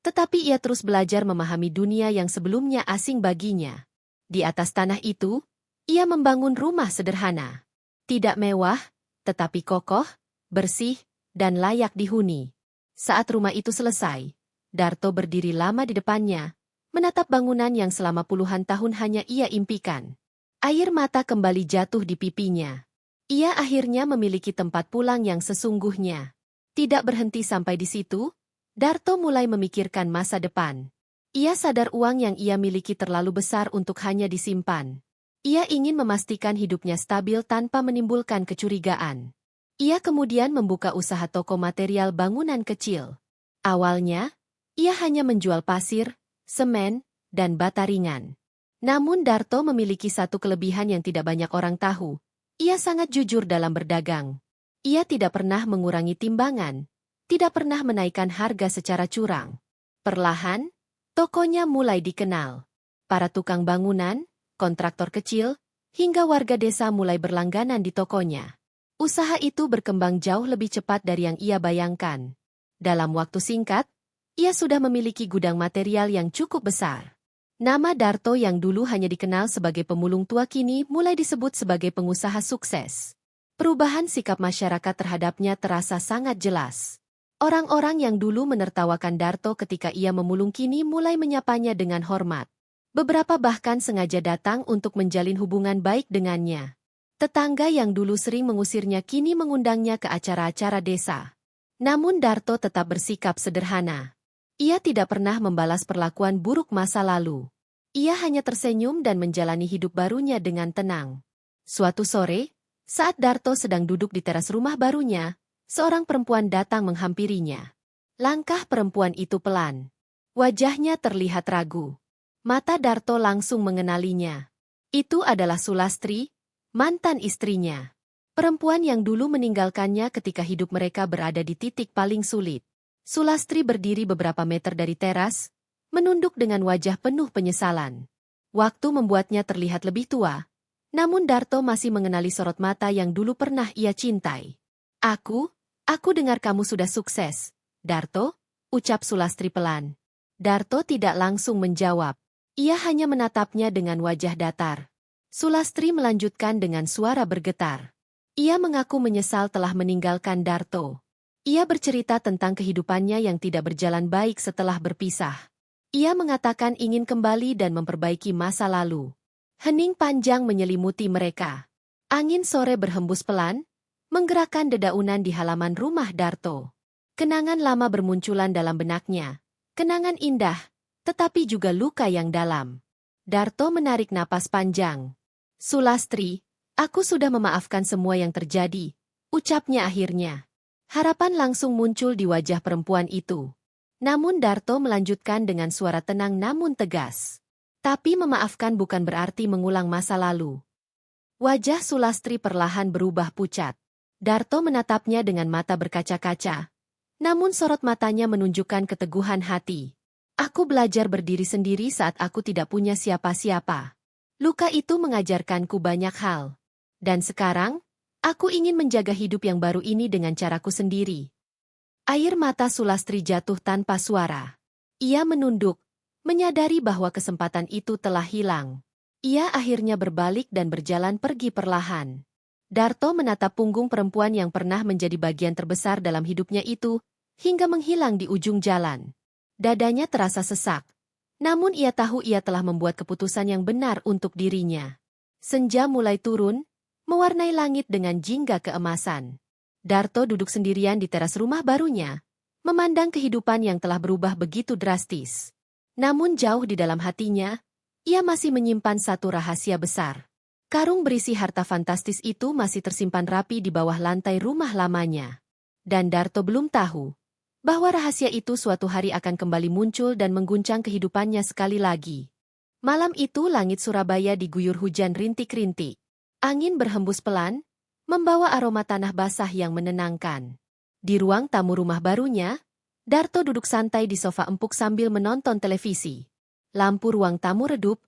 tetapi ia terus belajar memahami dunia yang sebelumnya asing baginya. Di atas tanah itu, ia membangun rumah sederhana. Tidak mewah, tetapi kokoh, bersih, dan layak dihuni. Saat rumah itu selesai, Darto berdiri lama di depannya, menatap bangunan yang selama puluhan tahun hanya ia impikan. Air mata kembali jatuh di pipinya. Ia akhirnya memiliki tempat pulang yang sesungguhnya. Tidak berhenti sampai di situ, Darto mulai memikirkan masa depan. Ia sadar uang yang ia miliki terlalu besar untuk hanya disimpan. Ia ingin memastikan hidupnya stabil tanpa menimbulkan kecurigaan. Ia kemudian membuka usaha toko material bangunan kecil. Awalnya, ia hanya menjual pasir, semen, dan bata ringan. Namun Darto memiliki satu kelebihan yang tidak banyak orang tahu. Ia sangat jujur dalam berdagang. Ia tidak pernah mengurangi timbangan, tidak pernah menaikkan harga secara curang. Perlahan, tokonya mulai dikenal. Para tukang bangunan, kontraktor kecil, hingga warga desa mulai berlangganan di tokonya. Usaha itu berkembang jauh lebih cepat dari yang ia bayangkan. Dalam waktu singkat, ia sudah memiliki gudang material yang cukup besar. Nama Darto yang dulu hanya dikenal sebagai pemulung tua kini mulai disebut sebagai pengusaha sukses. Perubahan sikap masyarakat terhadapnya terasa sangat jelas. Orang-orang yang dulu menertawakan Darto ketika ia memulung kini mulai menyapanya dengan hormat. Beberapa bahkan sengaja datang untuk menjalin hubungan baik dengannya. Tetangga yang dulu sering mengusirnya kini mengundangnya ke acara-acara desa. Namun Darto tetap bersikap sederhana. Ia tidak pernah membalas perlakuan buruk masa lalu. Ia hanya tersenyum dan menjalani hidup barunya dengan tenang. Suatu sore, saat Darto sedang duduk di teras rumah barunya, seorang perempuan datang menghampirinya. Langkah perempuan itu pelan. Wajahnya terlihat ragu. Mata Darto langsung mengenalinya. Itu adalah Sulastri, mantan istrinya. Perempuan yang dulu meninggalkannya ketika hidup mereka berada di titik paling sulit. Sulastri berdiri beberapa meter dari teras, menunduk dengan wajah penuh penyesalan. Waktu membuatnya terlihat lebih tua, namun Darto masih mengenali sorot mata yang dulu pernah ia cintai. Aku dengar kamu sudah sukses, Darto, ucap Sulastri pelan. Darto tidak langsung menjawab. Ia hanya menatapnya dengan wajah datar. Sulastri melanjutkan dengan suara bergetar. Ia mengaku menyesal telah meninggalkan Darto. Ia bercerita tentang kehidupannya yang tidak berjalan baik setelah berpisah. Ia mengatakan ingin kembali dan memperbaiki masa lalu. Hening panjang menyelimuti mereka. Angin sore berhembus pelan, menggerakkan dedaunan di halaman rumah Darto. Kenangan lama bermunculan dalam benaknya. Kenangan indah, tetapi juga luka yang dalam. Darto menarik napas panjang. Sulastri, aku sudah memaafkan semua yang terjadi, ucapnya akhirnya. Harapan langsung muncul di wajah perempuan itu. Namun Darto melanjutkan dengan suara tenang namun tegas. Tapi memaafkan bukan berarti mengulang masa lalu. Wajah Sulastri perlahan berubah pucat. Darto menatapnya dengan mata berkaca-kaca. Namun sorot matanya menunjukkan keteguhan hati. Aku belajar berdiri sendiri saat aku tidak punya siapa-siapa. Luka itu mengajarkanku banyak hal. Dan sekarang, aku ingin menjaga hidup yang baru ini dengan caraku sendiri. Air mata Sulastri jatuh tanpa suara. Ia menunduk, menyadari bahwa kesempatan itu telah hilang. Ia akhirnya berbalik dan berjalan pergi perlahan. Darto menatap punggung perempuan yang pernah menjadi bagian terbesar dalam hidupnya itu, hingga menghilang di ujung jalan. Dadanya terasa sesak. Namun ia tahu ia telah membuat keputusan yang benar untuk dirinya. Senja mulai turun, mewarnai langit dengan jingga keemasan. Darto duduk sendirian di teras rumah barunya, memandang kehidupan yang telah berubah begitu drastis. Namun jauh di dalam hatinya, ia masih menyimpan satu rahasia besar. Karung berisi harta fantastis itu masih tersimpan rapi di bawah lantai rumah lamanya. Dan Darto belum tahu bahwa rahasia itu suatu hari akan kembali muncul dan mengguncang kehidupannya sekali lagi. Malam itu langit Surabaya diguyur hujan rintik-rintik. Angin berhembus pelan, membawa aroma tanah basah yang menenangkan. Di ruang tamu rumah barunya, Darto duduk santai di sofa empuk sambil menonton televisi. Lampu ruang tamu redup,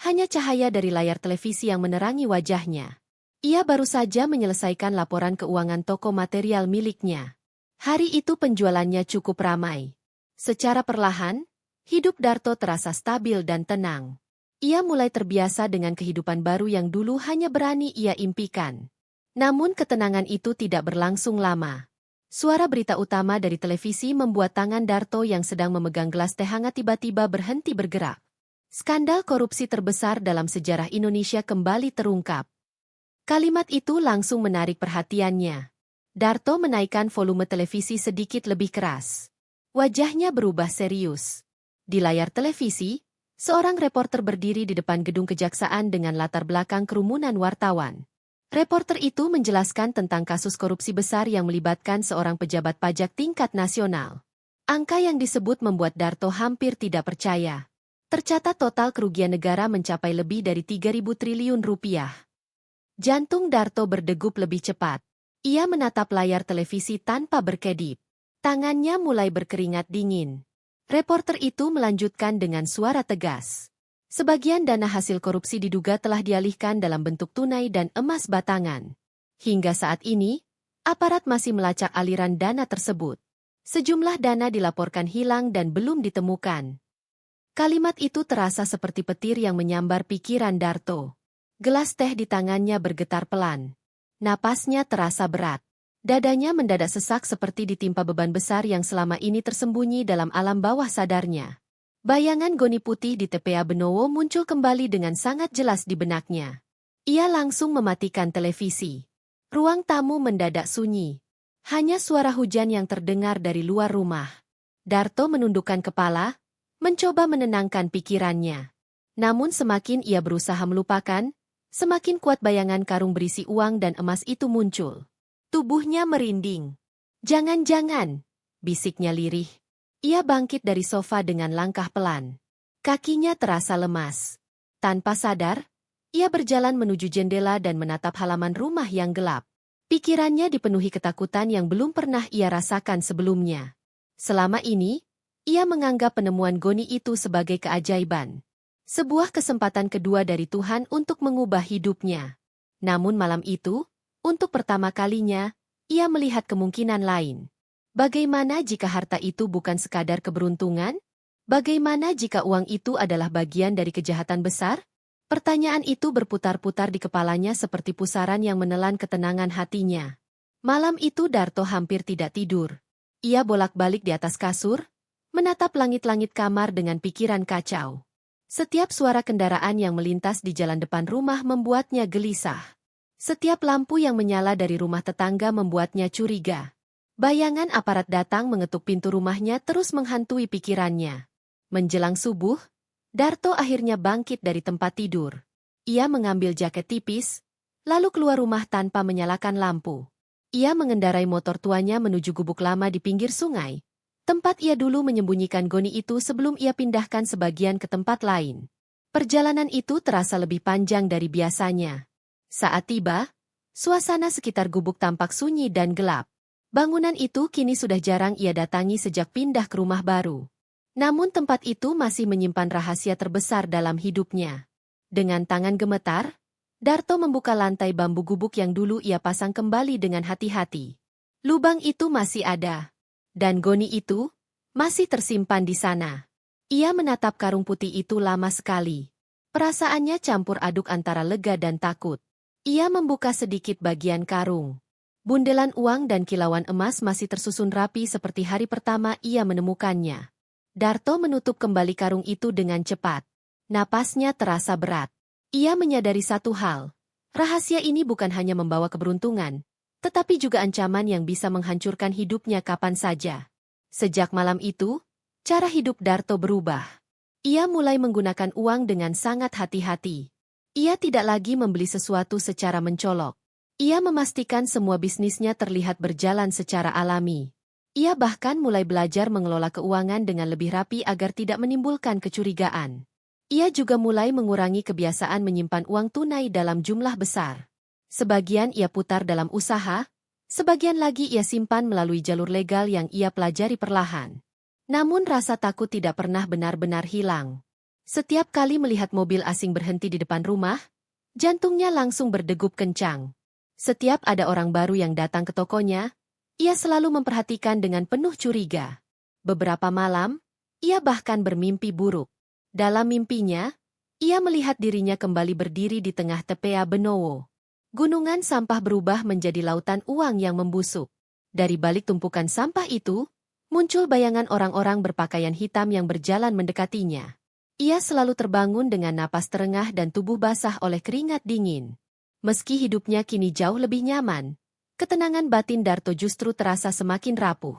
hanya cahaya dari layar televisi yang menerangi wajahnya. Ia baru saja menyelesaikan laporan keuangan toko material miliknya. Hari itu penjualannya cukup ramai. Secara perlahan, hidup Darto terasa stabil dan tenang. Ia mulai terbiasa dengan kehidupan baru yang dulu hanya berani ia impikan. Namun ketenangan itu tidak berlangsung lama. Suara berita utama dari televisi membuat tangan Darto yang sedang memegang gelas teh hangat tiba-tiba berhenti bergerak. Skandal korupsi terbesar dalam sejarah Indonesia kembali terungkap. Kalimat itu langsung menarik perhatiannya. Darto menaikkan volume televisi sedikit lebih keras. Wajahnya berubah serius. Di layar televisi, seorang reporter berdiri di depan gedung kejaksaan dengan latar belakang kerumunan wartawan. Reporter itu menjelaskan tentang kasus korupsi besar yang melibatkan seorang pejabat pajak tingkat nasional. Angka yang disebut membuat Darto hampir tidak percaya. Tercatat total kerugian negara mencapai lebih dari 3.000 triliun rupiah. Jantung Darto berdegup lebih cepat. Ia menatap layar televisi tanpa berkedip. Tangannya mulai berkeringat dingin. Reporter itu melanjutkan dengan suara tegas. Sebagian dana hasil korupsi diduga telah dialihkan dalam bentuk tunai dan emas batangan. Hingga saat ini, aparat masih melacak aliran dana tersebut. Sejumlah dana dilaporkan hilang dan belum ditemukan. Kalimat itu terasa seperti petir yang menyambar pikiran Darto. Gelas teh di tangannya bergetar pelan. Napasnya terasa berat. Dadanya mendadak sesak seperti ditimpa beban besar yang selama ini tersembunyi dalam alam bawah sadarnya. Bayangan Goni putih di TPA Benowo muncul kembali dengan sangat jelas di benaknya. Ia langsung mematikan televisi. Ruang tamu mendadak sunyi. Hanya suara hujan yang terdengar dari luar rumah. Darto menundukkan kepala, mencoba menenangkan pikirannya. Namun semakin ia berusaha melupakan, semakin kuat bayangan karung berisi uang dan emas itu muncul. Tubuhnya merinding. "Jangan-jangan," bisiknya lirih. Ia bangkit dari sofa dengan langkah pelan. Kakinya terasa lemas. Tanpa sadar, ia berjalan menuju jendela dan menatap halaman rumah yang gelap. Pikirannya dipenuhi ketakutan yang belum pernah ia rasakan sebelumnya. Selama ini, ia menganggap penemuan Goni itu sebagai keajaiban. Sebuah kesempatan kedua dari Tuhan untuk mengubah hidupnya. Namun malam itu, untuk pertama kalinya, ia melihat kemungkinan lain. Bagaimana jika harta itu bukan sekadar keberuntungan? Bagaimana jika uang itu adalah bagian dari kejahatan besar? Pertanyaan itu berputar-putar di kepalanya seperti pusaran yang menelan ketenangan hatinya. Malam itu Darto hampir tidak tidur. Ia bolak-balik di atas kasur, menatap langit-langit kamar dengan pikiran kacau. Setiap suara kendaraan yang melintas di jalan depan rumah membuatnya gelisah. Setiap lampu yang menyala dari rumah tetangga membuatnya curiga. Bayangan aparat datang mengetuk pintu rumahnya terus menghantui pikirannya. Menjelang subuh, Darto akhirnya bangkit dari tempat tidur. Ia mengambil jaket tipis, lalu keluar rumah tanpa menyalakan lampu. Ia mengendarai motor tuanya menuju gubuk lama di pinggir sungai. Tempat ia dulu menyembunyikan goni itu sebelum ia pindahkan sebagian ke tempat lain. Perjalanan itu terasa lebih panjang dari biasanya. Saat tiba, suasana sekitar gubuk tampak sunyi dan gelap. Bangunan itu kini sudah jarang ia datangi sejak pindah ke rumah baru. Namun tempat itu masih menyimpan rahasia terbesar dalam hidupnya. Dengan tangan gemetar, Darto membuka lantai bambu gubuk yang dulu ia pasang kembali dengan hati-hati. Lubang itu masih ada. Dan goni itu masih tersimpan di sana. Ia menatap karung putih itu lama sekali. Perasaannya campur aduk antara lega dan takut. Ia membuka sedikit bagian karung. Bundelan uang dan kilauan emas masih tersusun rapi seperti hari pertama ia menemukannya. Darto menutup kembali karung itu dengan cepat. Napasnya terasa berat. Ia menyadari satu hal. Rahasia ini bukan hanya membawa keberuntungan, tetapi juga ancaman yang bisa menghancurkan hidupnya kapan saja. Sejak malam itu, cara hidup Darto berubah. Ia mulai menggunakan uang dengan sangat hati-hati. Ia tidak lagi membeli sesuatu secara mencolok. Ia memastikan semua bisnisnya terlihat berjalan secara alami. Ia bahkan mulai belajar mengelola keuangan dengan lebih rapi agar tidak menimbulkan kecurigaan. Ia juga mulai mengurangi kebiasaan menyimpan uang tunai dalam jumlah besar. Sebagian ia putar dalam usaha, sebagian lagi ia simpan melalui jalur legal yang ia pelajari perlahan. Namun rasa takut tidak pernah benar-benar hilang. Setiap kali melihat mobil asing berhenti di depan rumah, jantungnya langsung berdegup kencang. Setiap ada orang baru yang datang ke tokonya, ia selalu memperhatikan dengan penuh curiga. Beberapa malam, ia bahkan bermimpi buruk. Dalam mimpinya, ia melihat dirinya kembali berdiri di tengah Tepea Benowo. Gunungan sampah berubah menjadi lautan uang yang membusuk. Dari balik tumpukan sampah itu, muncul bayangan orang-orang berpakaian hitam yang berjalan mendekatinya. Ia selalu terbangun dengan napas terengah dan tubuh basah oleh keringat dingin. Meski hidupnya kini jauh lebih nyaman, ketenangan batin Darto justru terasa semakin rapuh.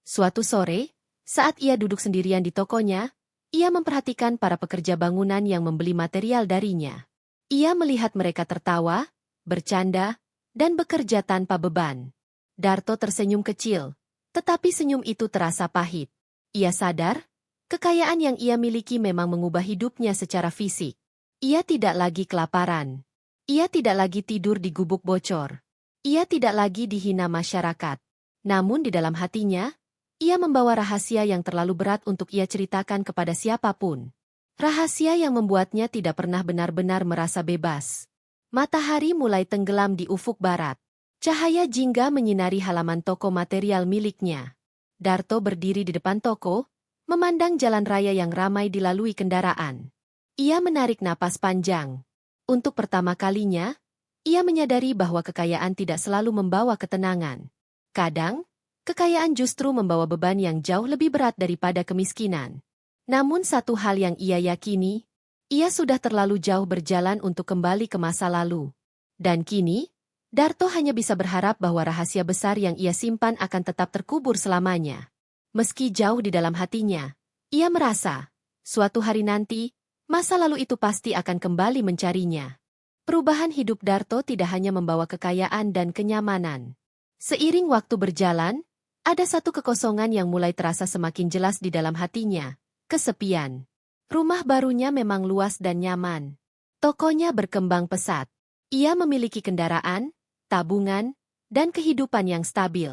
Suatu sore, saat ia duduk sendirian di tokonya, ia memperhatikan para pekerja bangunan yang membeli material darinya. Ia melihat mereka tertawa, bercanda, dan bekerja tanpa beban. Darto tersenyum kecil, tetapi senyum itu terasa pahit. Ia sadar, kekayaan yang ia miliki memang mengubah hidupnya secara fisik. Ia tidak lagi kelaparan. Ia tidak lagi tidur di gubuk bocor. Ia tidak lagi dihina masyarakat. Namun di dalam hatinya, ia membawa rahasia yang terlalu berat untuk ia ceritakan kepada siapapun. Rahasia yang membuatnya tidak pernah benar-benar merasa bebas. Matahari mulai tenggelam di ufuk barat. Cahaya jingga menyinari halaman toko material miliknya. Darto berdiri di depan toko, memandang jalan raya yang ramai dilalui kendaraan. Ia menarik napas panjang. Untuk pertama kalinya, ia menyadari bahwa kekayaan tidak selalu membawa ketenangan. Kadang, kekayaan justru membawa beban yang jauh lebih berat daripada kemiskinan. Namun satu hal yang ia yakini, ia sudah terlalu jauh berjalan untuk kembali ke masa lalu. Dan kini, Darto hanya bisa berharap bahwa rahasia besar yang ia simpan akan tetap terkubur selamanya. Meski jauh di dalam hatinya, ia merasa, suatu hari nanti, masa lalu itu pasti akan kembali mencarinya. Perubahan hidup Darto tidak hanya membawa kekayaan dan kenyamanan. Seiring waktu berjalan, ada satu kekosongan yang mulai terasa semakin jelas di dalam hatinya, kesepian. Rumah barunya memang luas dan nyaman. Tokonya berkembang pesat. Ia memiliki kendaraan, tabungan, dan kehidupan yang stabil.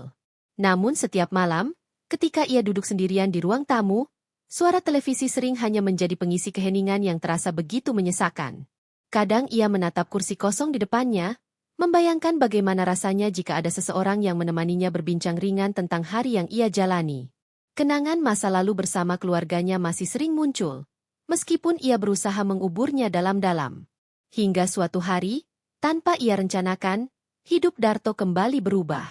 Namun setiap malam, ketika ia duduk sendirian di ruang tamu, suara televisi sering hanya menjadi pengisi keheningan yang terasa begitu menyesakan. Kadang ia menatap kursi kosong di depannya, membayangkan bagaimana rasanya jika ada seseorang yang menemaninya berbincang ringan tentang hari yang ia jalani. Kenangan masa lalu bersama keluarganya masih sering muncul, meskipun ia berusaha menguburnya dalam-dalam. Hingga suatu hari, tanpa ia rencanakan, hidup Darto kembali berubah.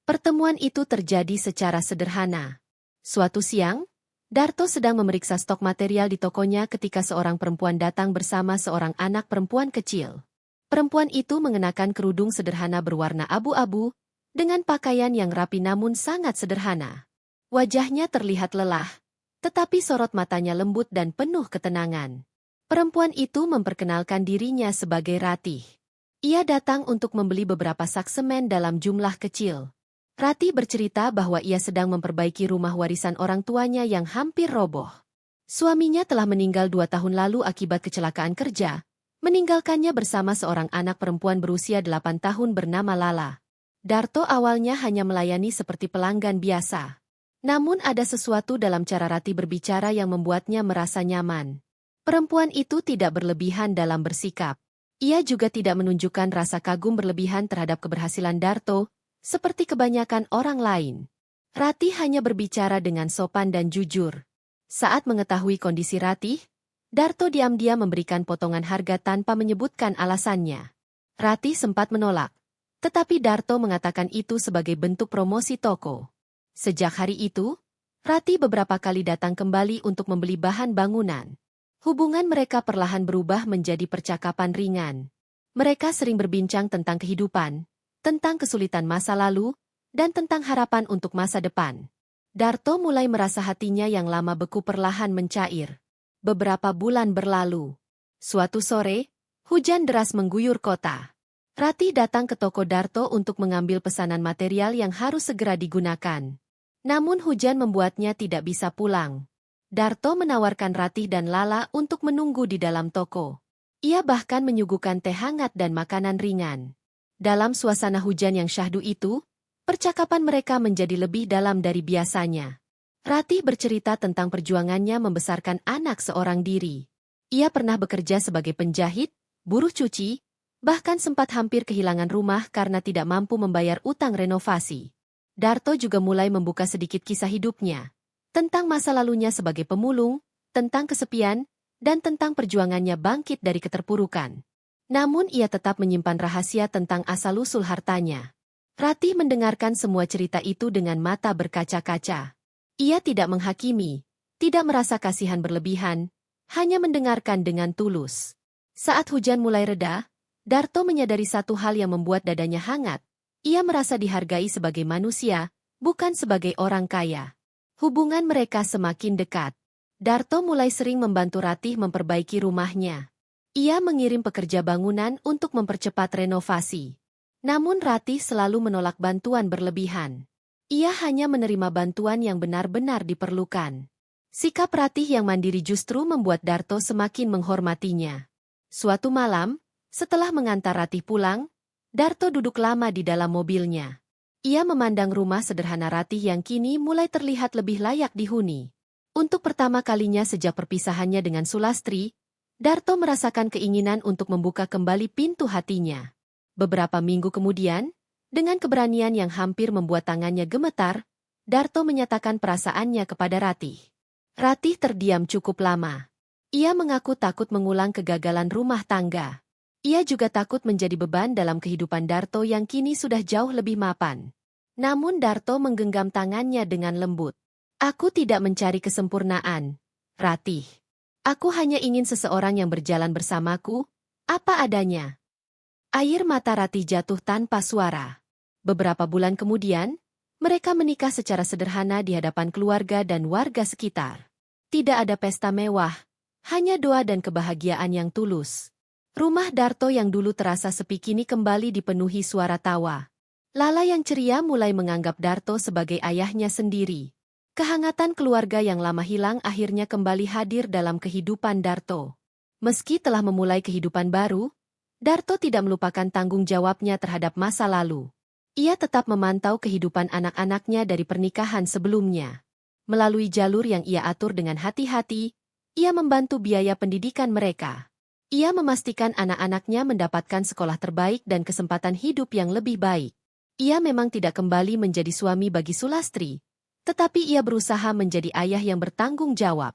Pertemuan itu terjadi secara sederhana. Suatu siang, Darto sedang memeriksa stok material di tokonya ketika seorang perempuan datang bersama seorang anak perempuan kecil. Perempuan itu mengenakan kerudung sederhana berwarna abu-abu, dengan pakaian yang rapi namun sangat sederhana. Wajahnya terlihat lelah, tetapi sorot matanya lembut dan penuh ketenangan. Perempuan itu memperkenalkan dirinya sebagai Ratih. Ia datang untuk membeli beberapa sak semen dalam jumlah kecil. Ratih bercerita bahwa ia sedang memperbaiki rumah warisan orang tuanya yang hampir roboh. Suaminya telah meninggal 2 tahun lalu akibat kecelakaan kerja, meninggalkannya bersama seorang anak perempuan berusia 8 tahun bernama Lala. Darto awalnya hanya melayani seperti pelanggan biasa. Namun ada sesuatu dalam cara Ratih berbicara yang membuatnya merasa nyaman. Perempuan itu tidak berlebihan dalam bersikap. Ia juga tidak menunjukkan rasa kagum berlebihan terhadap keberhasilan Darto, seperti kebanyakan orang lain. Ratih hanya berbicara dengan sopan dan jujur. Saat mengetahui kondisi Ratih, Darto diam-diam memberikan potongan harga tanpa menyebutkan alasannya. Ratih sempat menolak, tetapi Darto mengatakan itu sebagai bentuk promosi toko. Sejak hari itu, Ratih beberapa kali datang kembali untuk membeli bahan bangunan. Hubungan mereka perlahan berubah menjadi percakapan ringan. Mereka sering berbincang tentang kehidupan, tentang kesulitan masa lalu, dan tentang harapan untuk masa depan. Darto mulai merasa hatinya yang lama beku perlahan mencair. Beberapa bulan berlalu. Suatu sore, hujan deras mengguyur kota. Ratih datang ke toko Darto untuk mengambil pesanan material yang harus segera digunakan. Namun hujan membuatnya tidak bisa pulang. Darto menawarkan Ratih dan Lala untuk menunggu di dalam toko. Ia bahkan menyuguhkan teh hangat dan makanan ringan. Dalam suasana hujan yang syahdu itu, percakapan mereka menjadi lebih dalam dari biasanya. Ratih bercerita tentang perjuangannya membesarkan anak seorang diri. Ia pernah bekerja sebagai penjahit, buruh cuci, bahkan sempat hampir kehilangan rumah karena tidak mampu membayar utang renovasi. Darto juga mulai membuka sedikit kisah hidupnya. Tentang masa lalunya sebagai pemulung, tentang kesepian, dan tentang perjuangannya bangkit dari keterpurukan. Namun ia tetap menyimpan rahasia tentang asal-usul hartanya. Ratih mendengarkan semua cerita itu dengan mata berkaca-kaca. Ia tidak menghakimi, tidak merasa kasihan berlebihan, hanya mendengarkan dengan tulus. Saat hujan mulai reda, Darto menyadari satu hal yang membuat dadanya hangat. Ia merasa dihargai sebagai manusia, bukan sebagai orang kaya. Hubungan mereka semakin dekat. Darto mulai sering membantu Ratih memperbaiki rumahnya. Ia mengirim pekerja bangunan untuk mempercepat renovasi. Namun Ratih selalu menolak bantuan berlebihan. Ia hanya menerima bantuan yang benar-benar diperlukan. Sikap Ratih yang mandiri justru membuat Darto semakin menghormatinya. Suatu malam, setelah mengantar Ratih pulang, Darto duduk lama di dalam mobilnya. Ia memandang rumah sederhana Ratih yang kini mulai terlihat lebih layak dihuni. Untuk pertama kalinya sejak perpisahannya dengan Sulastri, Darto merasakan keinginan untuk membuka kembali pintu hatinya. Beberapa minggu kemudian, dengan keberanian yang hampir membuat tangannya gemetar, Darto menyatakan perasaannya kepada Ratih. Ratih terdiam cukup lama. Ia mengaku takut mengulang kegagalan rumah tangga. Ia juga takut menjadi beban dalam kehidupan Darto yang kini sudah jauh lebih mapan. Namun Darto menggenggam tangannya dengan lembut. Aku tidak mencari kesempurnaan, Ratih. Aku hanya ingin seseorang yang berjalan bersamaku, apa adanya. Air mata Ratih jatuh tanpa suara. Beberapa bulan kemudian, mereka menikah secara sederhana di hadapan keluarga dan warga sekitar. Tidak ada pesta mewah, hanya doa dan kebahagiaan yang tulus. Rumah Darto yang dulu terasa sepi kini kembali dipenuhi suara tawa. Lala yang ceria mulai menganggap Darto sebagai ayahnya sendiri. Kehangatan keluarga yang lama hilang akhirnya kembali hadir dalam kehidupan Darto. Meski telah memulai kehidupan baru, Darto tidak melupakan tanggung jawabnya terhadap masa lalu. Ia tetap memantau kehidupan anak-anaknya dari pernikahan sebelumnya. Melalui jalur yang ia atur dengan hati-hati, ia membantu biaya pendidikan mereka. Ia memastikan anak-anaknya mendapatkan sekolah terbaik dan kesempatan hidup yang lebih baik. Ia memang tidak kembali menjadi suami bagi Sulastri, tetapi ia berusaha menjadi ayah yang bertanggung jawab.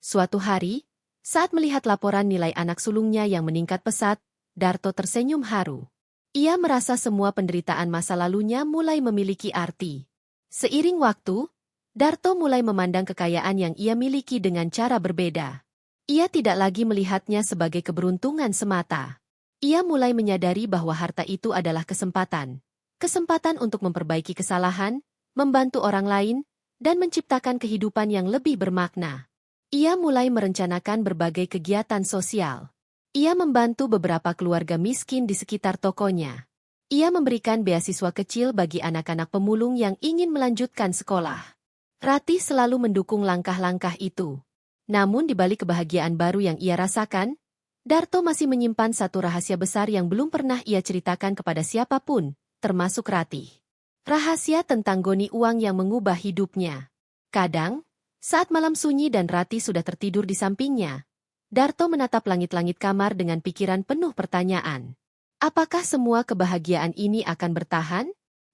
Suatu hari, saat melihat laporan nilai anak sulungnya yang meningkat pesat, Darto tersenyum haru. Ia merasa semua penderitaan masa lalunya mulai memiliki arti. Seiring waktu, Darto mulai memandang kekayaan yang ia miliki dengan cara berbeda. Ia tidak lagi melihatnya sebagai keberuntungan semata. Ia mulai menyadari bahwa harta itu adalah kesempatan. Kesempatan untuk memperbaiki kesalahan, membantu orang lain, dan menciptakan kehidupan yang lebih bermakna. Ia mulai merencanakan berbagai kegiatan sosial. Ia membantu beberapa keluarga miskin di sekitar tokonya. Ia memberikan beasiswa kecil bagi anak-anak pemulung yang ingin melanjutkan sekolah. Ratih selalu mendukung langkah-langkah itu. Namun di balik kebahagiaan baru yang ia rasakan, Darto masih menyimpan satu rahasia besar yang belum pernah ia ceritakan kepada siapapun, termasuk Ratih. Rahasia tentang goni uang yang mengubah hidupnya. Kadang, saat malam sunyi dan Ratih sudah tertidur di sampingnya, Darto menatap langit-langit kamar dengan pikiran penuh pertanyaan. Apakah semua kebahagiaan ini akan bertahan?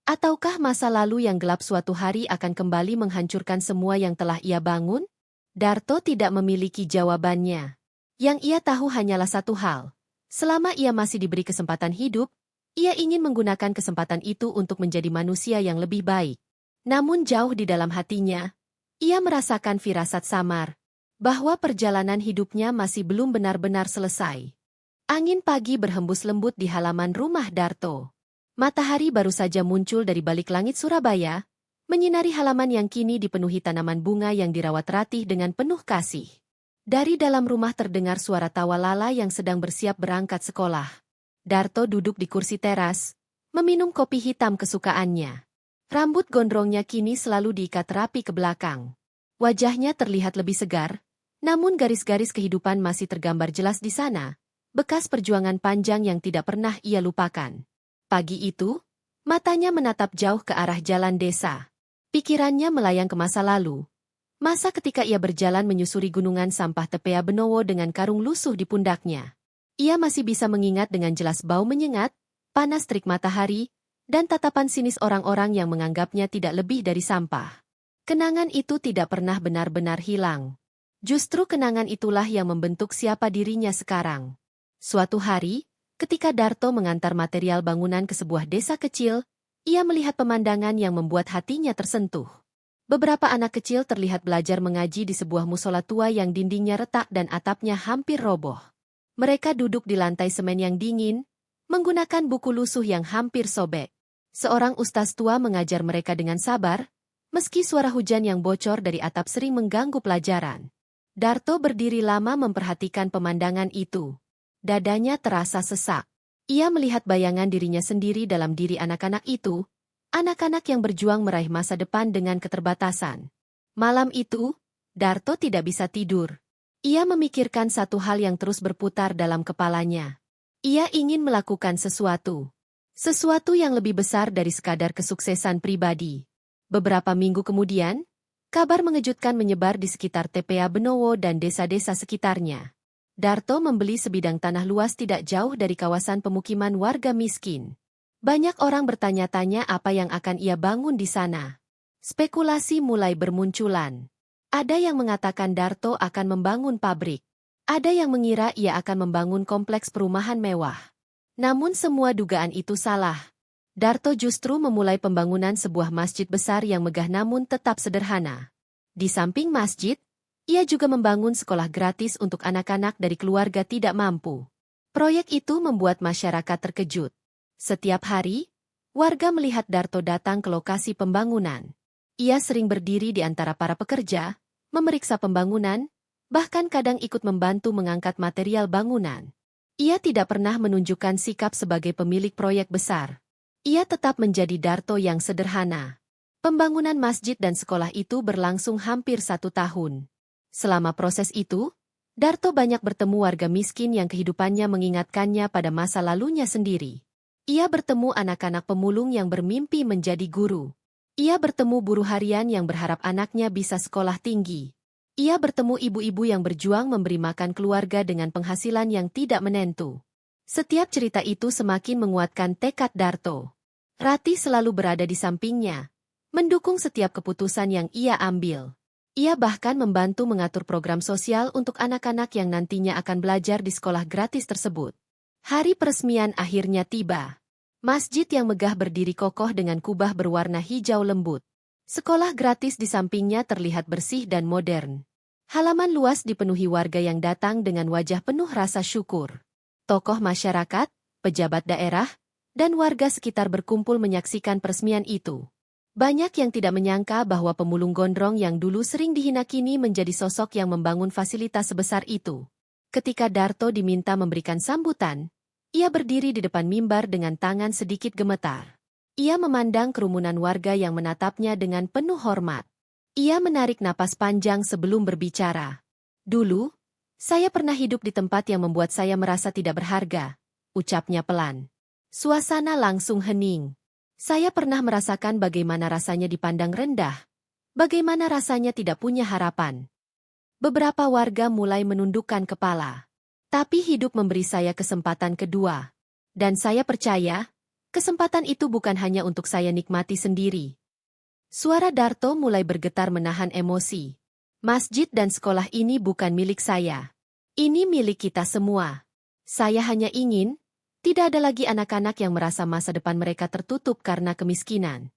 Ataukah masa lalu yang gelap suatu hari akan kembali menghancurkan semua yang telah ia bangun? Darto tidak memiliki jawabannya. Yang ia tahu hanyalah satu hal. Selama ia masih diberi kesempatan hidup, ia ingin menggunakan kesempatan itu untuk menjadi manusia yang lebih baik. Namun jauh di dalam hatinya, ia merasakan firasat samar, bahwa perjalanan hidupnya masih belum benar-benar selesai. Angin pagi berhembus lembut di halaman rumah Darto. Matahari baru saja muncul dari balik langit Surabaya, menyinari halaman yang kini dipenuhi tanaman bunga yang dirawat Ratih dengan penuh kasih. Dari dalam rumah terdengar suara tawa Lala yang sedang bersiap berangkat sekolah. Darto duduk di kursi teras, meminum kopi hitam kesukaannya. Rambut gondrongnya kini selalu diikat rapi ke belakang. Wajahnya terlihat lebih segar, namun garis-garis kehidupan masih tergambar jelas di sana, bekas perjuangan panjang yang tidak pernah ia lupakan. Pagi itu, matanya menatap jauh ke arah jalan desa. Pikirannya melayang ke masa lalu. Masa ketika ia berjalan menyusuri gunungan sampah Tepea Benowo dengan karung lusuh di pundaknya. Ia masih bisa mengingat dengan jelas bau menyengat, panas terik matahari, dan tatapan sinis orang-orang yang menganggapnya tidak lebih dari sampah. Kenangan itu tidak pernah benar-benar hilang. Justru kenangan itulah yang membentuk siapa dirinya sekarang. Suatu hari, ketika Darto mengantar material bangunan ke sebuah desa kecil, ia melihat pemandangan yang membuat hatinya tersentuh. Beberapa anak kecil terlihat belajar mengaji di sebuah musola tua yang dindingnya retak dan atapnya hampir roboh. Mereka duduk di lantai semen yang dingin, menggunakan buku lusuh yang hampir sobek. Seorang ustaz tua mengajar mereka dengan sabar, meski suara hujan yang bocor dari atap sering mengganggu pelajaran. Darto berdiri lama memperhatikan pemandangan itu. Dadanya terasa sesak. Ia melihat bayangan dirinya sendiri dalam diri anak-anak itu, anak-anak yang berjuang meraih masa depan dengan keterbatasan. Malam itu, Darto tidak bisa tidur. Ia memikirkan satu hal yang terus berputar dalam kepalanya. Ia ingin melakukan sesuatu. Sesuatu yang lebih besar dari sekadar kesuksesan pribadi. Beberapa minggu kemudian, kabar mengejutkan menyebar di sekitar Tepea Benowo dan desa-desa sekitarnya. Darto membeli sebidang tanah luas tidak jauh dari kawasan pemukiman warga miskin. Banyak orang bertanya-tanya apa yang akan ia bangun di sana. Spekulasi mulai bermunculan. Ada yang mengatakan Darto akan membangun pabrik. Ada yang mengira ia akan membangun kompleks perumahan mewah. Namun semua dugaan itu salah. Darto justru memulai pembangunan sebuah masjid besar yang megah namun tetap sederhana. Di samping masjid, ia juga membangun sekolah gratis untuk anak-anak dari keluarga tidak mampu. Proyek itu membuat masyarakat terkejut. Setiap hari, warga melihat Darto datang ke lokasi pembangunan. Ia sering berdiri di antara para pekerja, memeriksa pembangunan, bahkan kadang ikut membantu mengangkat material bangunan. Ia tidak pernah menunjukkan sikap sebagai pemilik proyek besar. Ia tetap menjadi Darto yang sederhana. Pembangunan masjid dan sekolah itu berlangsung hampir 1 tahun. Selama proses itu, Darto banyak bertemu warga miskin yang kehidupannya mengingatkannya pada masa lalunya sendiri. Ia bertemu anak-anak pemulung yang bermimpi menjadi guru. Ia bertemu buruh harian yang berharap anaknya bisa sekolah tinggi. Ia bertemu ibu-ibu yang berjuang memberi makan keluarga dengan penghasilan yang tidak menentu. Setiap cerita itu semakin menguatkan tekad Darto. Ratih selalu berada di sampingnya, mendukung setiap keputusan yang ia ambil. Ia bahkan membantu mengatur program sosial untuk anak-anak yang nantinya akan belajar di sekolah gratis tersebut. Hari peresmian akhirnya tiba. Masjid yang megah berdiri kokoh dengan kubah berwarna hijau lembut. Sekolah gratis di sampingnya terlihat bersih dan modern. Halaman luas dipenuhi warga yang datang dengan wajah penuh rasa syukur. Tokoh masyarakat, pejabat daerah, dan warga sekitar berkumpul menyaksikan peresmian itu. Banyak yang tidak menyangka bahwa pemulung gondrong yang dulu sering dihina kini menjadi sosok yang membangun fasilitas sebesar itu. Ketika Darto diminta memberikan sambutan, ia berdiri di depan mimbar dengan tangan sedikit gemetar. Ia memandang kerumunan warga yang menatapnya dengan penuh hormat. Ia menarik napas panjang sebelum berbicara. Dulu, saya pernah hidup di tempat yang membuat saya merasa tidak berharga, ucapnya pelan. Suasana langsung hening. Saya pernah merasakan bagaimana rasanya dipandang rendah, bagaimana rasanya tidak punya harapan. Beberapa warga mulai menundukkan kepala. Tapi hidup memberi saya kesempatan kedua. Dan saya percaya, kesempatan itu bukan hanya untuk saya nikmati sendiri. Suara Darto mulai bergetar menahan emosi. Masjid dan sekolah ini bukan milik saya. Ini milik kita semua. Saya hanya ingin, tidak ada lagi anak-anak yang merasa masa depan mereka tertutup karena kemiskinan.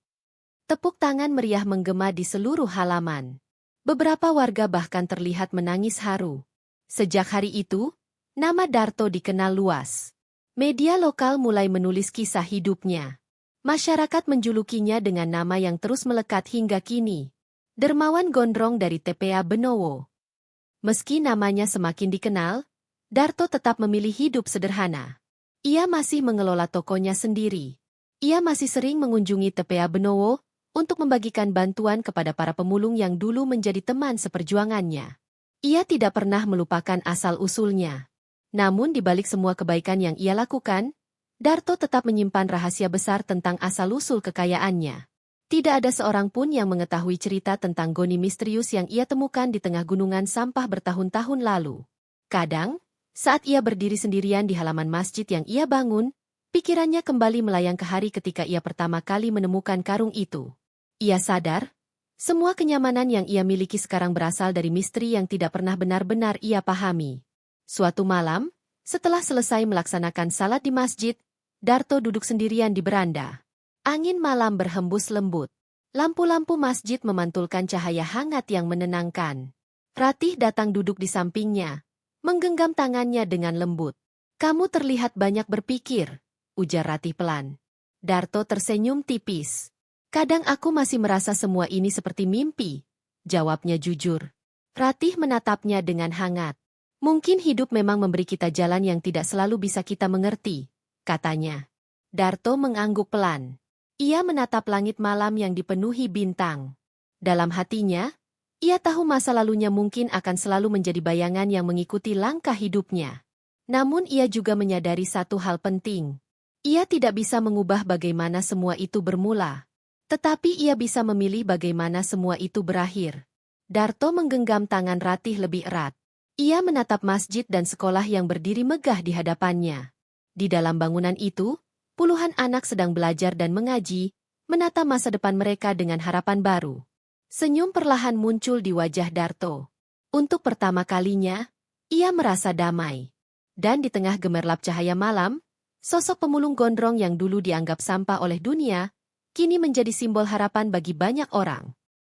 Tepuk tangan meriah menggema di seluruh halaman. Beberapa warga bahkan terlihat menangis haru. Sejak hari itu, nama Darto dikenal luas. Media lokal mulai menulis kisah hidupnya. Masyarakat menjulukinya dengan nama yang terus melekat hingga kini. Dermawan Gondrong dari TPA Benowo. Meski namanya semakin dikenal, Darto tetap memilih hidup sederhana. Ia masih mengelola tokonya sendiri. Ia masih sering mengunjungi TPA Benowo untuk membagikan bantuan kepada para pemulung yang dulu menjadi teman seperjuangannya. Ia tidak pernah melupakan asal-usulnya. Namun di balik semua kebaikan yang ia lakukan, Darto tetap menyimpan rahasia besar tentang asal-usul kekayaannya. Tidak ada seorang pun yang mengetahui cerita tentang goni misterius yang ia temukan di tengah gunungan sampah bertahun-tahun lalu. Kadang, saat ia berdiri sendirian di halaman masjid yang ia bangun, pikirannya kembali melayang ke hari ketika ia pertama kali menemukan karung itu. Ia sadar, semua kenyamanan yang ia miliki sekarang berasal dari misteri yang tidak pernah benar-benar ia pahami. Suatu malam, setelah selesai melaksanakan salat di masjid, Darto duduk sendirian di beranda. Angin malam berhembus lembut. Lampu-lampu masjid memantulkan cahaya hangat yang menenangkan. Ratih datang duduk di sampingnya, menggenggam tangannya dengan lembut. "Kamu terlihat banyak berpikir," ujar Ratih pelan. Darto tersenyum tipis. "Kadang aku masih merasa semua ini seperti mimpi," jawabnya jujur. Ratih menatapnya dengan hangat. "Mungkin hidup memang memberi kita jalan yang tidak selalu bisa kita mengerti," katanya. Darto mengangguk pelan. Ia menatap langit malam yang dipenuhi bintang. Dalam hatinya, ia tahu masa lalunya mungkin akan selalu menjadi bayangan yang mengikuti langkah hidupnya. Namun ia juga menyadari satu hal penting. Ia tidak bisa mengubah bagaimana semua itu bermula. Tetapi ia bisa memilih bagaimana semua itu berakhir. Darto menggenggam tangan Ratih lebih erat. Ia menatap masjid dan sekolah yang berdiri megah di hadapannya. Di dalam bangunan itu, puluhan anak sedang belajar dan mengaji, menata masa depan mereka dengan harapan baru. Senyum perlahan muncul di wajah Darto. Untuk pertama kalinya, ia merasa damai. Dan di tengah gemerlap cahaya malam, sosok pemulung gondrong yang dulu dianggap sampah oleh dunia, kini menjadi simbol harapan bagi banyak orang.